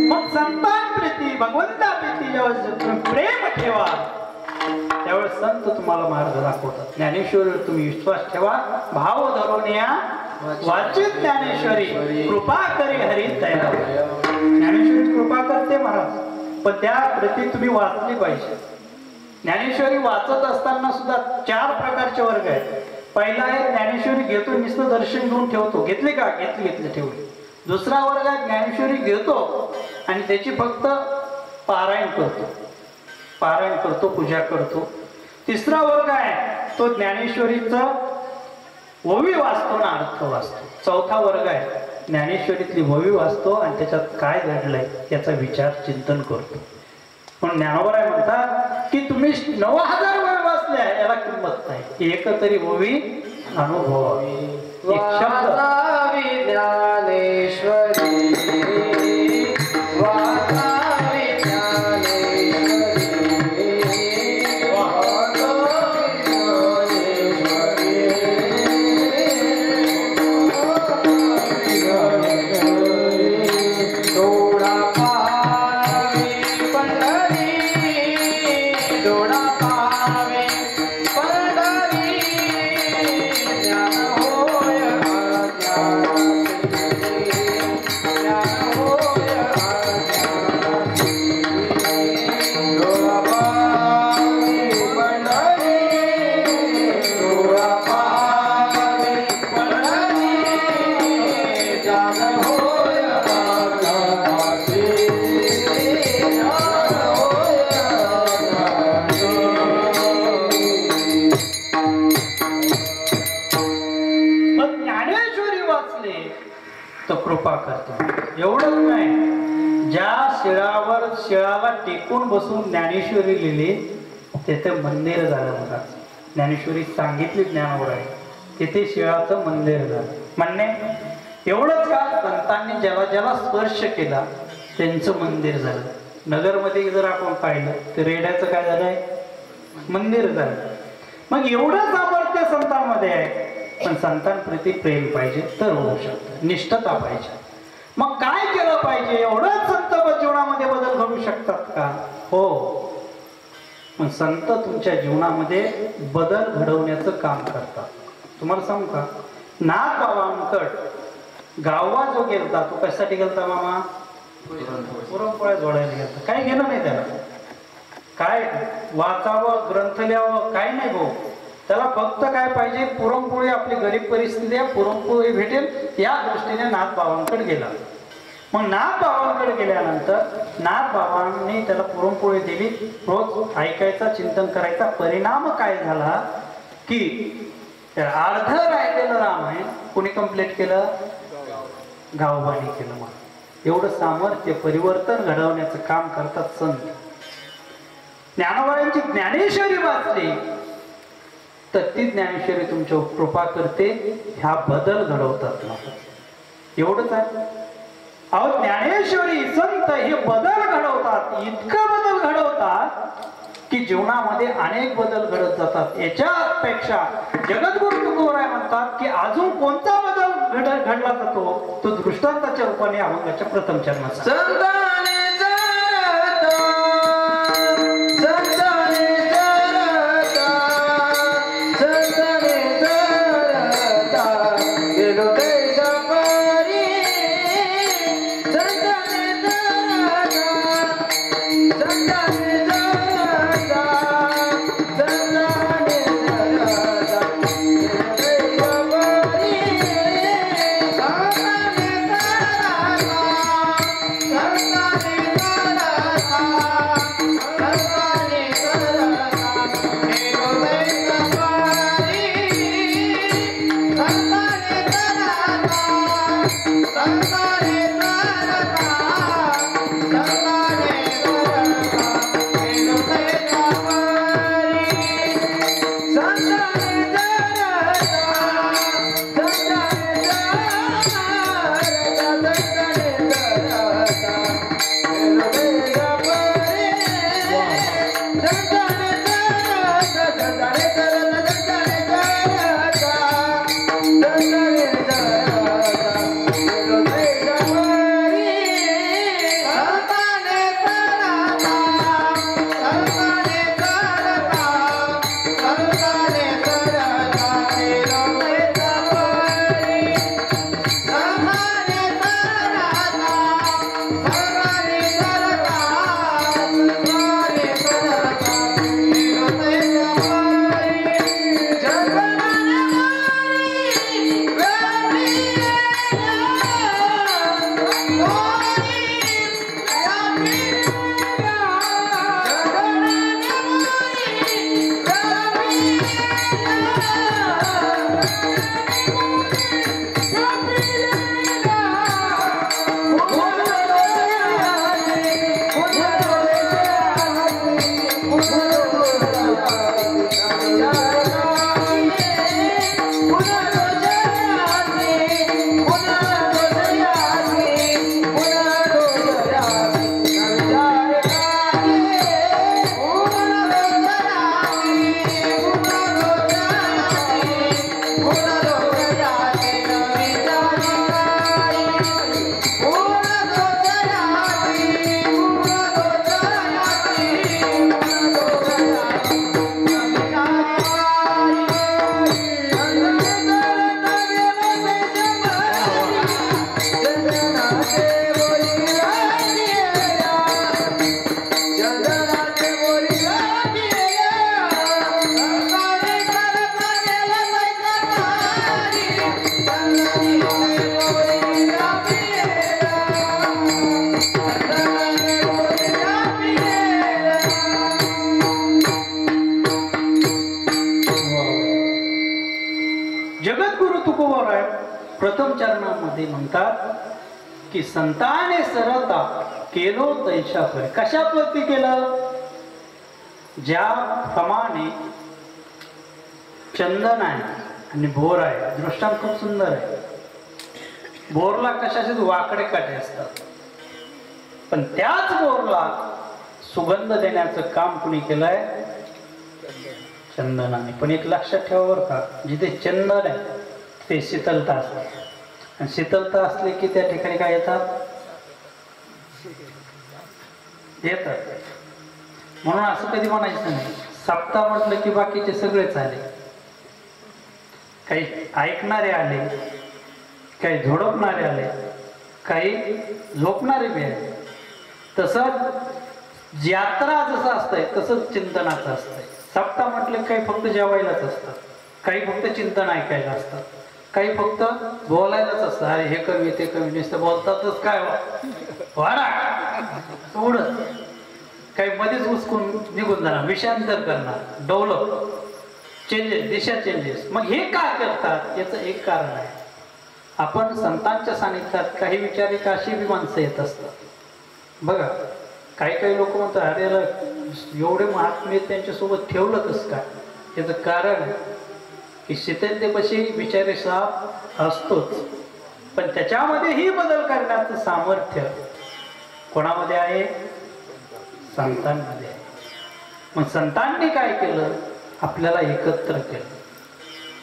Speaker 2: मग संतान प्रीती, भगवंता प्रीती जेव्हा प्रेम ठेवा त्यावेळेस संत तुम्हाला मार्ग दाखवतात. ज्ञानेश्वरीवर तुम्ही विश्वास ठेवा. भाव धरून या वाचित ज्ञानेश्वरी, कृपा करी हरी तया. ज्ञानेश्वरी कृपा करते महाराज, पण त्या प्रती तुम्ही वाचली पाहिजे. ज्ञानेश्वरी वाचत असताना सुद्धा 4 प्रकारचे वर्ग आहेत. पहिला आहे ज्ञानेश्वरी घेतो, नुसतं दर्शन घेऊन ठेवतो. घेतले का? घेतले ठेवले. दुसरा वर्ग आहे ज्ञानेश्वरी घेतो आणि त्याची फक्त पारायण करतो, पूजा करतो. तिसरा वर्ग आहे तो ज्ञानेश्वरीचं ओवी वाचतो ना अर्थ वाचतो. चौथा वर्ग आहे ज्ञानेश्वरीतली ओवी वाचतो आणि त्याच्यात काय घडलंय याचा विचार चिंतन करतो. पण ज्ञानोबराय म्हणतात की तुम्ही 9000 वेळ वाचल्या याला किंमत नाही, एक तरी ओवी अनुभवावी. एवढंच नाही, ज्या शिळाला टेकून बसून ज्ञानेश्वरी लिहिली तेथे मंदिर झालं. बघा, ज्ञानेश्वरी सांगितली ज्ञानोबराय, तिथे शिळाचं मंदिर झालं. म्हणणे एवढंच का, संतांनी ज्याला ज्याला स्पर्श केला त्यांचं मंदिर झालं. नगरमध्ये जर आपण पाहिलं तर रेड्याचं काय झालंय? मंदिर झालं. मग एवढं सामर्थ्य संतांमध्ये आहे. पण संतांप्रती प्रेम पाहिजे तर होऊ शकतं, निष्ठता पाहिजे. मग काय केलं पाहिजे? एवढंच संत जीवनामध्ये बदल घडू शकतात का? हो, पण संत तुमच्या जीवनामध्ये बदल घडवण्याचं काम करतात. तुम्हाला सांगू का, नाथ बाबांकड गावा जो गेलता तो कशासाठी गेलता मामा? पुरणपोळ्या जोडायला गेलता. काय घेणं नाही त्याला, काय वाचावं ग्रंथ लिहावं काय नाही भाऊ. त्याला फक्त काय पाहिजे? पुरणपोळी. आपली गरीब परिस्थिती आहे, पुरणपोळी भेटेल या दृष्टीने नाथ बाबांकडे गेला. मग नाथ बाबांकडे गेल्यानंतर नाथ बाबांनी त्याला पुरणपोळी दिली, रोज ऐकायचा, चिंतन करायचा. परिणाम काय झाला की अर्ध राहिलेलं रामायण कोणी कंप्लीट केलं? गावबाणी केलं. मग एवढं सामर्थ्य, परिवर्तन घडवण्याचं काम करतात संत. ज्ञानोबांची ज्ञानेश्वरी वाचली तर ती ज्ञानेश्वरी तुमच्यावर कृपा करते, ह्या बदल घडवतात. एवढंच आहे. अहो ज्ञानेश्वरी संत हे बदल घडवतात, इतकं बदल घडवतात की जीवनामध्ये अनेक बदल घडत जातात. याच्यापेक्षा जगद्गुरु तुकोबराय म्हणतात की अजून कोणता बदल घडला जातो, तो दृष्टांताच्या रूपाने अभंगाच्या प्रथम चरणाचा. प्रथम चरणामध्ये म्हणतात की संताने सरता केलो तैशा परी. कशा प्रती केलं? ज्याप्रमाणे चंदन आहे आणि बोर आहे. दृष्टांत खूप सुंदर आहे. बोरला कशाचे वाकडे काटे असतात, पण त्याच बोरला सुगंध देण्याचं काम कुणी केलंय? चंदनाने. पण एक लक्षात ठेवा बरं का, जिथे चंदन आहे ते शीतलता असते, आणि शीतलता असली की त्या ठिकाणी काय येतात? म्हणून असं कधी म्हणायचं नाही सप्ताह म्हटलं की बाकीचे सगळेच आले. काही ऐकणारे आले, काही झोडपणारे आले, काही झोपणारे बी आले. तसंच यात्रा जसं असतंय तसंच चिंतनाचं असतंय. सप्ताह म्हटलं काही फक्त जेवायलाच असतात, काही फक्त चिंतन ऐकायला असतात. काही फक्त बोलायलाच असतं, अरे हे कमी ते कमी, नुसतं बोलतातच काय एवढं काही मध्येच उचकून निघून जाणार, विषयांतर करणार, डेव्हलप चेंजेस, दिशा चेंजेस. मग हे का करतात याचं एक कारण आहे, आपण संतांच्या सानिध्यात काही विचारिक अशी बी माणसं येत असतात बघा. काही काही लोक म्हणतात अरे एवढे महात्मे त्यांच्यासोबत ठेवलं कसं काय, याचं कारण की शीतलतेपाशी विचारे साप असतोच, पण त्याच्यामध्येही बदल करण्याचं सामर्थ्य कोणामध्ये आहे, संतांमध्ये आहे. मग संतांनी काय केलं, आपल्याला एकत्र केलं.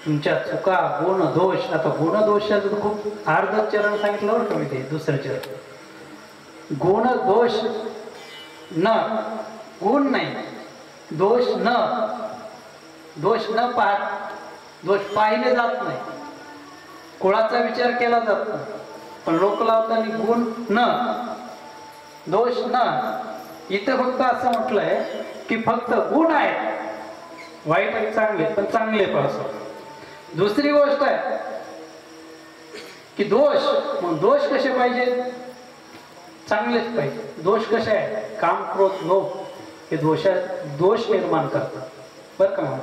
Speaker 2: तुमच्या चुका गुण दोष, आता गुण दोषाचं खूप अर्ध चरण सांगितलं बरं का मी, ते दुसरं चरण गुण दोष न, गुण नाही दोष न, दोष न पाहत, दोष पाहिले जात नाही, कुळाचा विचार केला जात नाही, पण लोक लावताना गुण न दोष न. इथं फक्त असं म्हटलंय की फक्त गुण आहेत, वाईट आणि चांगले, पण चांगले पासून. दुसरी गोष्ट आहे की दोष, मग दोष कसे पाहिजे, चांगलेच पाहिजे. दोष कसे आहे, काम क्रोध लोभ हे दोष निर्माण करतात बरं का.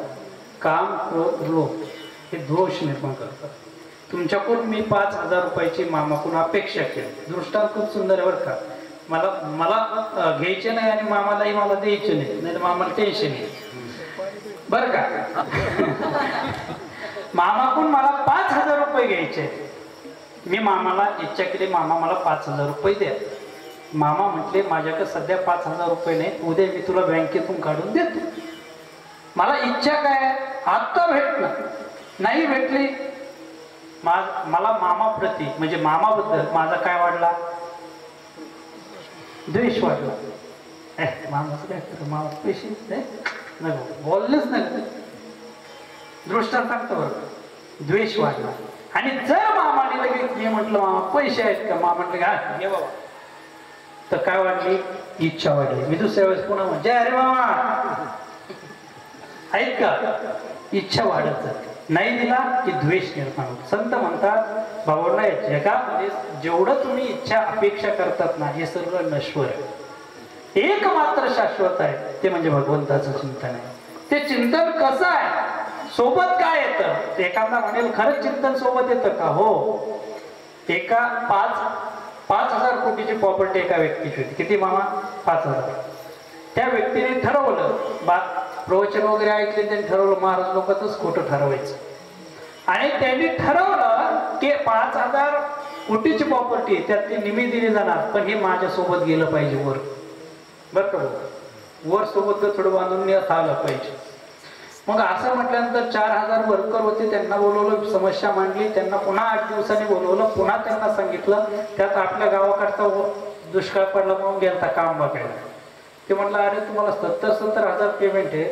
Speaker 2: काम क्रोध लोभ हे दोष निर्माण करतात. तुमच्याकडून मी 5,000 रुपयाची मामाकडून अपेक्षा केली, दृष्टांत खूप सुंदर आहे बरं का. मला घ्यायचे नाही आणि मामालाही मला द्यायचे नाही, नाही तर मामाला टेन्शन येईल बरं का. मामाकडून मला 5,000 रुपये घ्यायचे, मी मामाला इच्छा केली, मामा मला 5,000 रुपये द्या. मामा म्हटले माझ्याकडे सध्या 5,000 रुपये नाही, उद्या मी तुला बँकेतून काढून देतो. मला इच्छा काय, आत्ता भेटणं, नाही भेटली मला मामा प्रती म्हणजे मामाबद्दल माझा काय वाढला, द्वेष वाढला. मामाचं काय करतो, मामा पैसे नाही बोललेच नाही, दृष्टांत सांगतो बरं, द्वेष वाढला. आणि जर मामाने लगेच मी म्हटलं मामा पैसे आहेत का, मामा म्हटलं का घे बाबा, तर काय वाढली, इच्छा वाढली. मी दुसऱ्या वेळेस पुन्हा म्हणजे अरे मामा आहेत का, इच्छा वाढत जाते. नाही दिला की द्वेष निर्माण होतो. संत म्हणतात भावना जगामध्ये जेवढं तुम्ही इच्छा अपेक्षा करतात ना, हे सर्व नश्वर आहे. एक मात्र शाश्वत आहे, ते म्हणजे भगवंताचं चिंतन आहे. ते चिंतन कसं आहे, सोबत काय येतं. एखादा म्हणेल खरंच चिंतन सोबत येतं का, हो. एका 5,000 कोटीची प्रॉपर्टी एका व्यक्तीची होती. किती मामा, 5,000. त्या व्यक्तीने ठरवलं, प्रवचन वगैरे ऐकले, त्यांनी ठरवलं महाराज लोकांच खोटं ठरवायचं. आणि त्यांनी ठरवलं की 5,000 कोटीची प्रॉपर्टी त्यात ती निमी दिली जाणार, पण हे माझ्या सोबत गेलं पाहिजे वर, बरं का, वर सोबत थोडं बांधून आलं पाहिजे. मग असं म्हटल्यानंतर 4,000 वर्कर होते, त्यांना बोलवलं, समस्या मांडली, त्यांना पुन्हा 8 दिवसांनी बोलवलं, पुन्हा त्यांना सांगितलं. त्यात आपल्या गावाकडचा दुष्काळ पडला म्हणून गेलता काम बघायला. ते म्हटलं अरे तुम्हाला 70,000 पेमेंट आहे,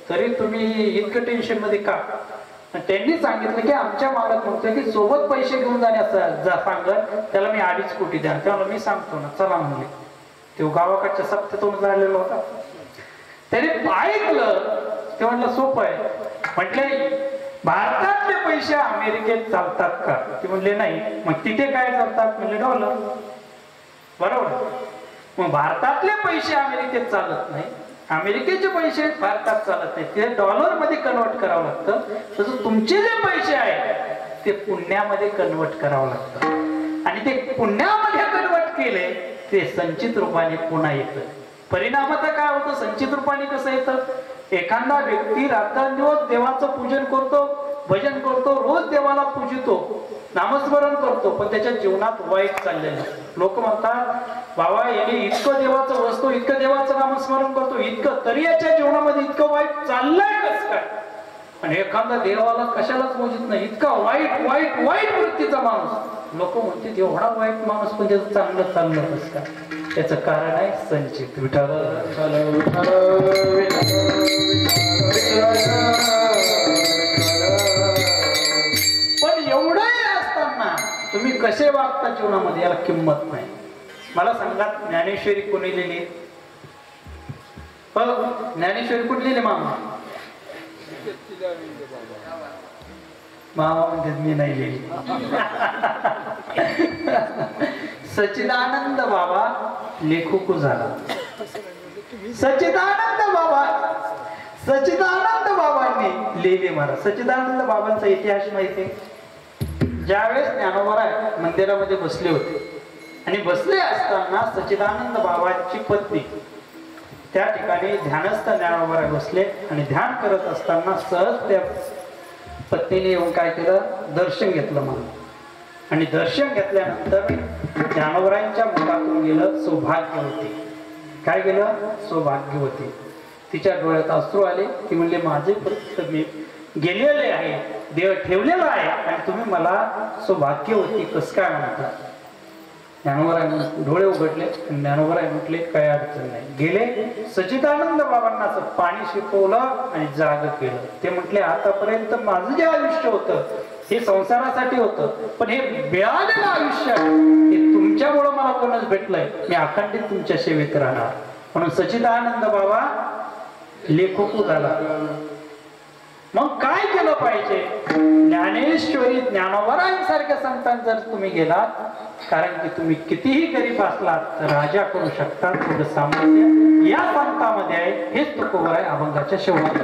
Speaker 2: तरी तुम्ही इतकं टेन्शन मध्ये का. त्यांनी सांगितलं की आमच्या मालक म्हणतोय की सोबत पैसे घेऊन जाण्याचा सांगत, त्याला मी 2.5 कोटी द्या. त्यामुळे मी सांगतो ना, चला म्हणले. तो गावाकडच्या सप्त्यातून झालेला होता, त्याने ऐकलं. ते म्हटलं सोपं आहे. म्हटले भारतातले पैसे अमेरिकेत चालतात का, ते म्हणले नाही. मग तिथे काय चालतात, म्हणले डॉलर. बरोबर, मग भारतातले पैसे अमेरिकेत चालत नाही, अमेरिकेचे पैसे भारतात चालत नाही, ते डॉलर मध्ये कन्वर्ट करावं लागतं. तसं तुमचे जे पैसे आहेत ते पुण्यामध्ये कन्वर्ट करावं लागतं. आणि ते पुण्यामध्ये कन्वर्ट केले ते संचित रूपाने पुन्हा येतं. परिणामात काय होतं, संचित रूपाने कसं येतं, एखादा व्यक्ती रात्रंदिवस देवाचं पूजन करतो, भजन करतो, रोज देवाला पूजितो, नामस्मरण करतो, पण त्याच्या जीवनात वाईट चाललेलं. लोक म्हणतात बाबा याने इतकं देवाचं वस्तू, इतकं देवाचं नामस्मरण करतो, इतकं, तरी याच्या जीवनामध्ये इतकं वाईट चाललंय कसं काय. आणि एखादा देवाला कशालाच मोजित नाही, इतका वाईट वाईट वाईट वृत्तीचा माणूस. लोक म्हणतात एवढा वाईट माणूस पण त्याचं चांगलं चाललं कसं काय. त्याचं कारण आहे संचित. विठाल पण एवढंही असताना तुम्ही कसे वागता जीवनामध्ये, याला किंमत नाही. मला सांगा ज्ञानेश्वरी कोणी लिहिली, ज्ञानेश्वरी कुठली लिहिली मामा, मामा म्हणतात मी नाही लिहिली. सच्चिदानंद बाबा लेखक झाला. सच्चिदानंद बाबांनी लिहिले महाराज. सच्चिदानंद बाबांचा इतिहास माहिती आहे. ज्यावेळेस ज्ञानोबा मंदिरामध्ये बसले होते आणि बसले असताना सच्चिदानंद बाबांची पत्नी त्या ठिकाणी ध्यानस्थ ज्ञानोबा बसले आणि ध्यान करत असताना सहज त्या पत्नीने येऊन काय केलं, दर्शन घेतलं म्हणून. आणि दर्शन घेतल्यानंतर ज्ञानोबरायांच्या मुखातून गेलं सौभाग्यवती. काय गेलं, सौभाग्यवती. तिच्या डोळ्यात अश्रू आले. ती म्हणले माझे फक्त मी गेलेले आहे, देव ठेवलेला आहे आणि तुम्ही मला सौभाग्यवती कसं काय म्हणता. ज्ञानोबराय डोळे उघडले आणि ज्ञानोबराय म्हटले काय अडचण नाही. गेले सच्चिदानंद बाबांना असं पाणी शिकवलं आणि जाग केलं. ते म्हटले आतापर्यंत माझं जे आयुष्य होतं हे संसारासाठी होतं, पण हे मिळालेलं आयुष्य हे तुमच्यामुळं मला कोणच भेटलंय. मी अखंडित तुमच्या सेवेत राहणार. म्हणून सच्चिदानंद बाबा लेखक झाला. मग काय केलं पाहिजे, ज्ञानेश्वरी ज्ञानोबरायांसारख्या संतांत जर तुम्ही गेलात, कारण की तुम्ही कितीही गरीब असलात तर राजा करू शकता. थोडं सामर्थ्य या संतांमध्ये आहे. हेच तुकोबर आहे अभंगाच्या शेवटी.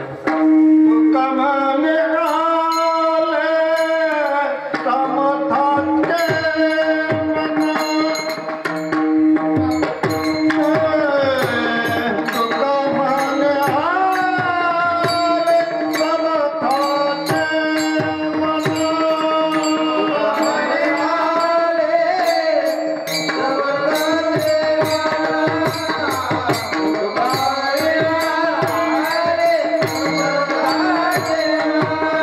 Speaker 3: Hare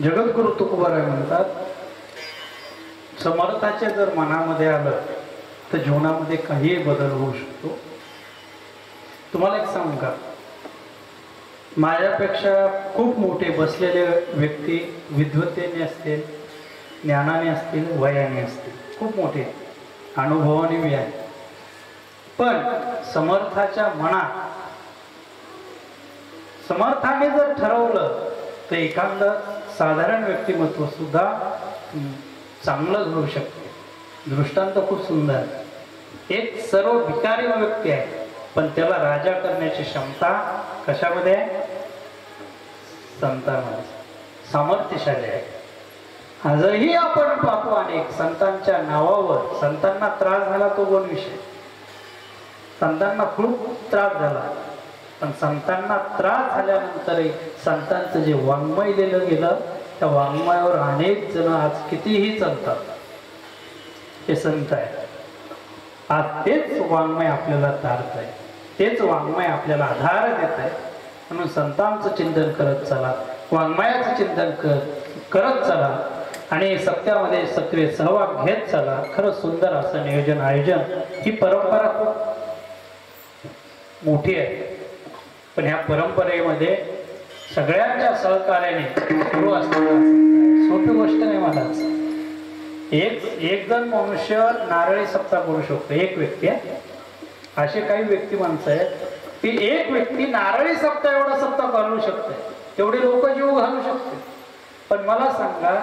Speaker 2: जगद्गुरु तुकोबाराय म्हणतात, समर्थाच्या जर मनामध्ये आलं तर जीवनामध्ये काही बदल होऊ शकतो. तुम्हाला एक सांगू का, माझ्यापेक्षा खूप मोठे बसलेले व्यक्ती विद्वत्तेने असतील, ज्ञानाने असतील, वयाने असतील, खूप मोठे अनुभवाने मी आहे. पण समर्थाच्या मनात समर्थाने जर ठरवलं तर एखादं साधारण व्यक्तिमत्व सुद्धा चांगलं घडू शकते. दृष्टांत खूप सुंदर आहे. एक सर्व भिकारी व्यक्ती आहे, पण त्याला राजा करण्याची क्षमता कशामध्ये आहे? संतांमध्ये, सामर्थ्यशाली आहे. आजही आपण पाहतो अनेक संतांच्या नावावर, संतांना त्रास झाला तो दोन विषय. संतांना खूप त्रास झाला, पण संतांना त्रास झाल्यानंतरही संतांचं जे वाङ्मय दिलं गेलं त्या वाङ्मयावर अनेक जण आज कितीही चालतात. हे संत आहे. आज तेच वाङ्मय आपल्याला तारत आहे, तेच वाङ्मय आपल्याला आधार देत आहे. म्हणून संतांचं चिंतन करत चला, वाङ्मयाचं चिंतन करत चला आणि सत्यामध्ये सक्रिय सहभाग घेत चला. खरं सुंदर असं नियोजन आयोजन, ही परंपरा खूप मोठी आहे. पण ह्या परंपरेमध्ये सगळ्यांच्या सहकार्याने सुरू असणं सोपी गोष्ट नाही. मला एक जण मनुष्य नारळी सप्ताह करू शकतो, एक व्यक्ती आहे. असे काही व्यक्ती माणसं आहेत की एक व्यक्ती नारळी सप्ताह एवढा सप्ताह घालू शकते, तेवढे लोक जीव घालू शकते. पण मला सांगा,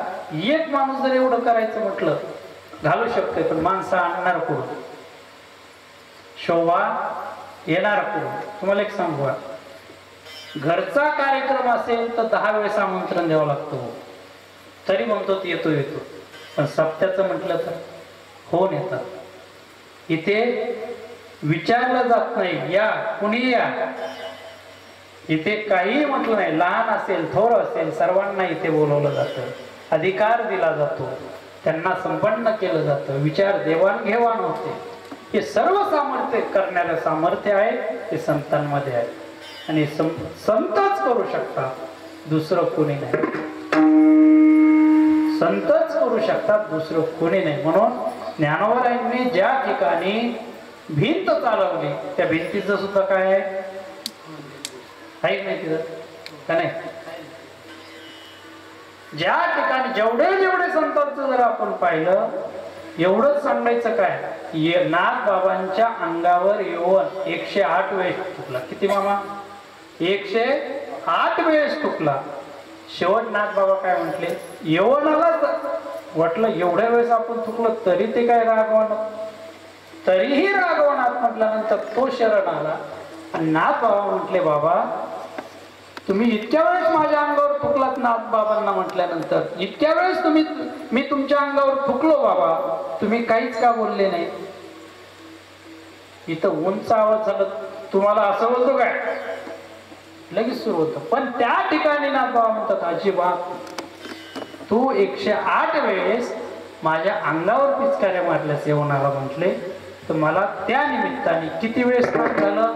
Speaker 2: एक माणूस जर एवढं करायचं म्हटलं घालू शकते, पण माणसं आणणार कुठून? शोभा येणार कुठून? तुम्हाला एक सांगू, घरचा कार्यक्रम असेल तर 10 वेळेस आमंत्रण द्यावं लागतं, तरी म्हणतो येतो येतो. पण सप्त्याचं म्हटलं तर होऊन येतात. इथे विचारलं जात नाही या कुणी या, इथे काही म्हटलं नाही. लहान असेल थोर असेल सर्वांना इथे बोलवलं जातं, अधिकार दिला जातो, त्यांना संपन्न केलं जातं, विचार देवाणघेवाण होते. हे सर्व सामर्थ्य करण्याला सामर्थ्य आहे ते संतांमध्ये आहे. आणि संतच करू शकतात, दुसरं कोणी नाही. संतच करू शकतात, दुसरं कोणी नाही. म्हणून ज्ञानोबारायांनी ज्या ठिकाणी भिंत चालवली त्या भिंतीचं सुद्धा काय आहे नाही तिथं का नाही? ज्या ठिकाणी जेवढे संतांचं जर आपण पाहिलं, एवढंच सांगायचं काय, नाथ बाबांच्या अंगावर येऊन 108 वेळेस तुटला. किती मामा? 108 वेळेस तुटला. शेवट नाथ बाबा काय म्हटले, येवणाला वाटलं एवढ्या वेळेस आपण चुकलो तरी ते काय रागवणं. तरीही राघवनाथ म्हटल्यानंतर तो शरण आला आणि नाथ बाबा म्हटले, बाबा तुम्ही इतक्या वेळेस माझ्या अंगावर फुकलात नाथ बाबांना म्हटल्यानंतर, इतक्या वेळेस मी तुमच्या अंगावर फुकलो बाबा, तुम्ही काहीच का बोलले नाही. इथं उंच आवाज झाला, तुम्हाला असं बोलतो काय, लगेच सुरू होतं. पण त्या ठिकाणी नाथ बाबा म्हणतात, अजिबात तू 108 वेळेस माझ्या अंगावर पिचकाऱ्या मारल्यास येऊन आला म्हटले, तर मला त्या निमित्ताने किती वेळेस झालं,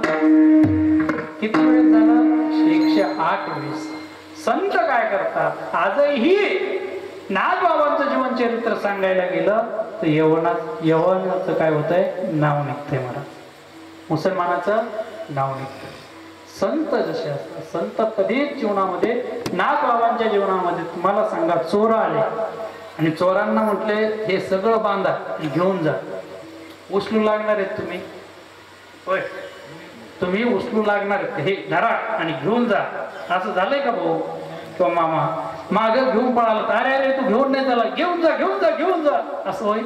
Speaker 2: किती वेळेस झालं, 108 वेळेस. संत काय करतात, आजही नाथ बाबांचं जीवन चरित्र सांगायला गेलं तर यवनाचं काय होतंय, नाव निघतंय. मला मुसलमानाचं नाव निघतंय. संत जसे असतात, संत कधीच जीवनामध्ये, नाथ बाबांच्या जीवनामध्ये तुम्हाला सांगा, चोर आले आणि चोरांना म्हटले हे सगळं बांधा घेऊन जा. उचलू लागणार आहेत तुम्ही, होय तुम्ही उचलू लागणार आहेत, हे धरा आणि घेऊन जा. असं झालंय का भाऊ किंवा मामा, माग घेऊन पळाला, अरे अरे तू घेऊन नाही झाला, घेऊन जा घेऊन जा घेऊन जा, असं होय.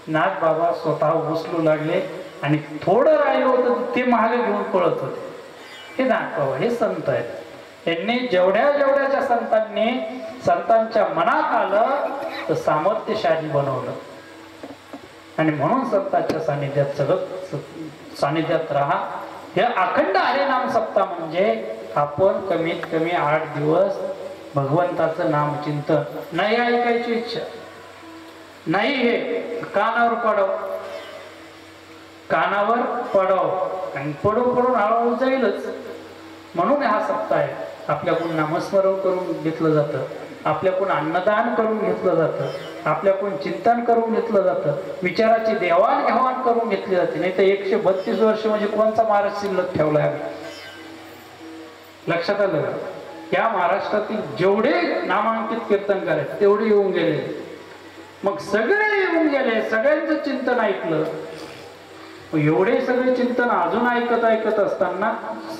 Speaker 2: नाथ बाबा स्वतः उचलू लागले आणि थोडं राहिलं होतं ते मागे घेऊन पळत होते. हे नाथ बाबा, हे संत आहेत. यांनी जेवढ्या संतांनी संतांच्या मनात आलं तर सामर्थ्यशाली बनवलं. आणि म्हणून संतांच्या सानिध्यात राहा. हे अखंड हरिनाम सप्ताह म्हणजे आपण कमीत कमी 8 दिवस भगवंताचं नामचिंतन, नाही ऐकायची इच्छा नाही, हे कानावर पडव आणि पडून हळूहळू जाईलच. म्हणून हा सप्ताह आहे. आपल्याकडून नामस्मरण करून घेतलं जातं, आपल्याकडून अन्नदान करून घेतलं जातं, आपल्याकडून चिंतन करून घेतलं जातं, विचाराची देवाणघेवाण करून घेतली जाते. नाही तर 132 वर्ष म्हणजे कोणता महाराज शिल्लक ठेवलाय, लक्षात आलं का? या महाराष्ट्रातील जेवढे नामांकित कीर्तन करायचे तेवढे येऊन गेले. मग सगळे येऊन गेले, सगळ्यांचं चिंतन ऐकलं. एवढे सगळे चिंतन अजून ऐकत असताना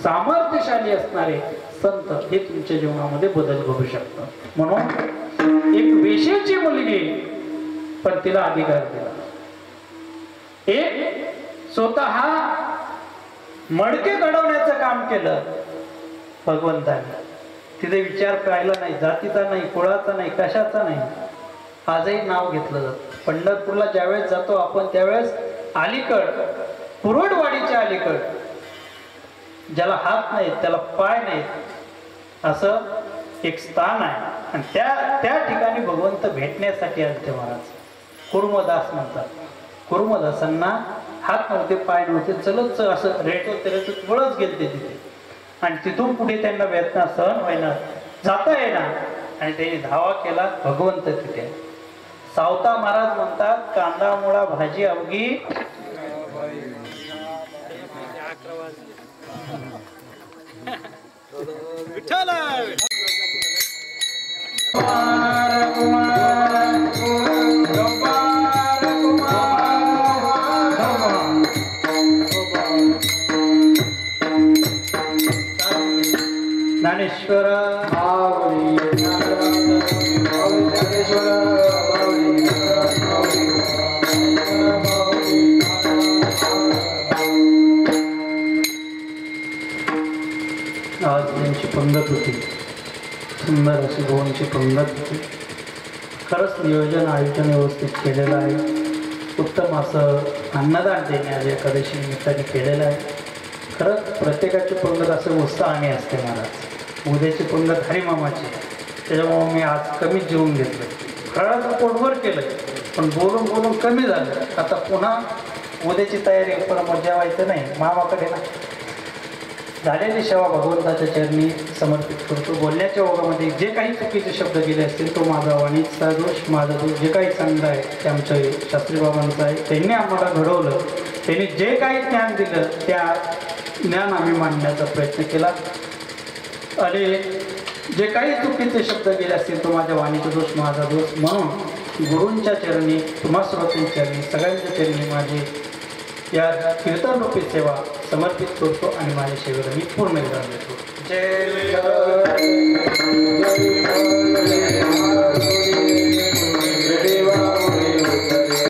Speaker 2: सामर्थ्यशाली असणारे संत हे तुमच्या जीवनामध्ये बदल घडू शकतात. म्हणून एक वेश्येची मुलगी, पण तिला अधिकार दिला. एक स्वतः मडके घडवण्याचं काम केलं भगवंताने. तिथे विचार पाहिला नाही, जातीचा नाही, कुळाचा नाही, कशाचा नाही. आजही नाव घेतलं जातं. पंढरपूरला ज्यावेळेस जातो आपण त्यावेळेस अलीकड, कुरडवाडीच्या अलीकड, ज्याला हात नाहीत त्याला पाय नाहीत असं एक स्थान आहे. आणि त्या ठिकाणी भगवंत भेटण्यासाठी आले ते महाराज. कुर्मदास म्हणतात. कुर्मदासांना हात नव्हते, पाय नव्हते, चलत असं रेटत वळत गेलते तिथे. आणि तिथून पुढे त्यांना वेदना सहन व्हायला, जाता येणार, आणि त्यांनी धावा केला भगवंत तिथे. सावता महाराज म्हणतात, कांदा मुळा भाजी अवघी ज्ञानेश्वर आज यांची पंगत होती, सुंदर अशी गोवांची पंगत होती. खरंच नियोजन आयोजन व्यवस्थित केलेलं आहे. उत्तम असं अन्नदान त्यांनी आज एकादशी निमित्ताने केलेलं आहे. खरंच प्रत्येकाची पंगत असं उत्साहाने असते महाराज. उद्याची पंगत हरिमामाची, त्याच्यामुळं मी आज कमीच जेवून घेतलं. खरंच पोटभर केलं, पण बोलून कमी झालं. आता पुन्हा उद्याची तयारी, पण जेवायचं नाही मामाकडे ना. झालेली सेवा भगवंताच्या चरणी समर्पित करतो. बोलण्याच्या ओघामध्ये जे काही चुकीचे शब्द गेले असतील तो माझा वाणीचा दोष, माझा दोष. जे काही चांगलं आहे ते आमच्या शास्त्री बाबांचं आहे. त्यांनी आम्हाला घडवलं, त्यांनी जे काही ज्ञान दिलं त्या ज्ञान आम्ही मांडण्याचा प्रयत्न केला. आणि जे काही चुकीचे शब्द गेले असतील तो माझ्या वाणीचा दोष, माझा दोष. म्हणून गुरूंच्या चरणी, तुम्हा सर्वांच्या चरणी, सगळ्यांच्या चरणी माझी या कीर्तन रूपी सेवा समर्पित करतो आणि माझ्या सेवेला मी पूर्ण विराम देतो. जय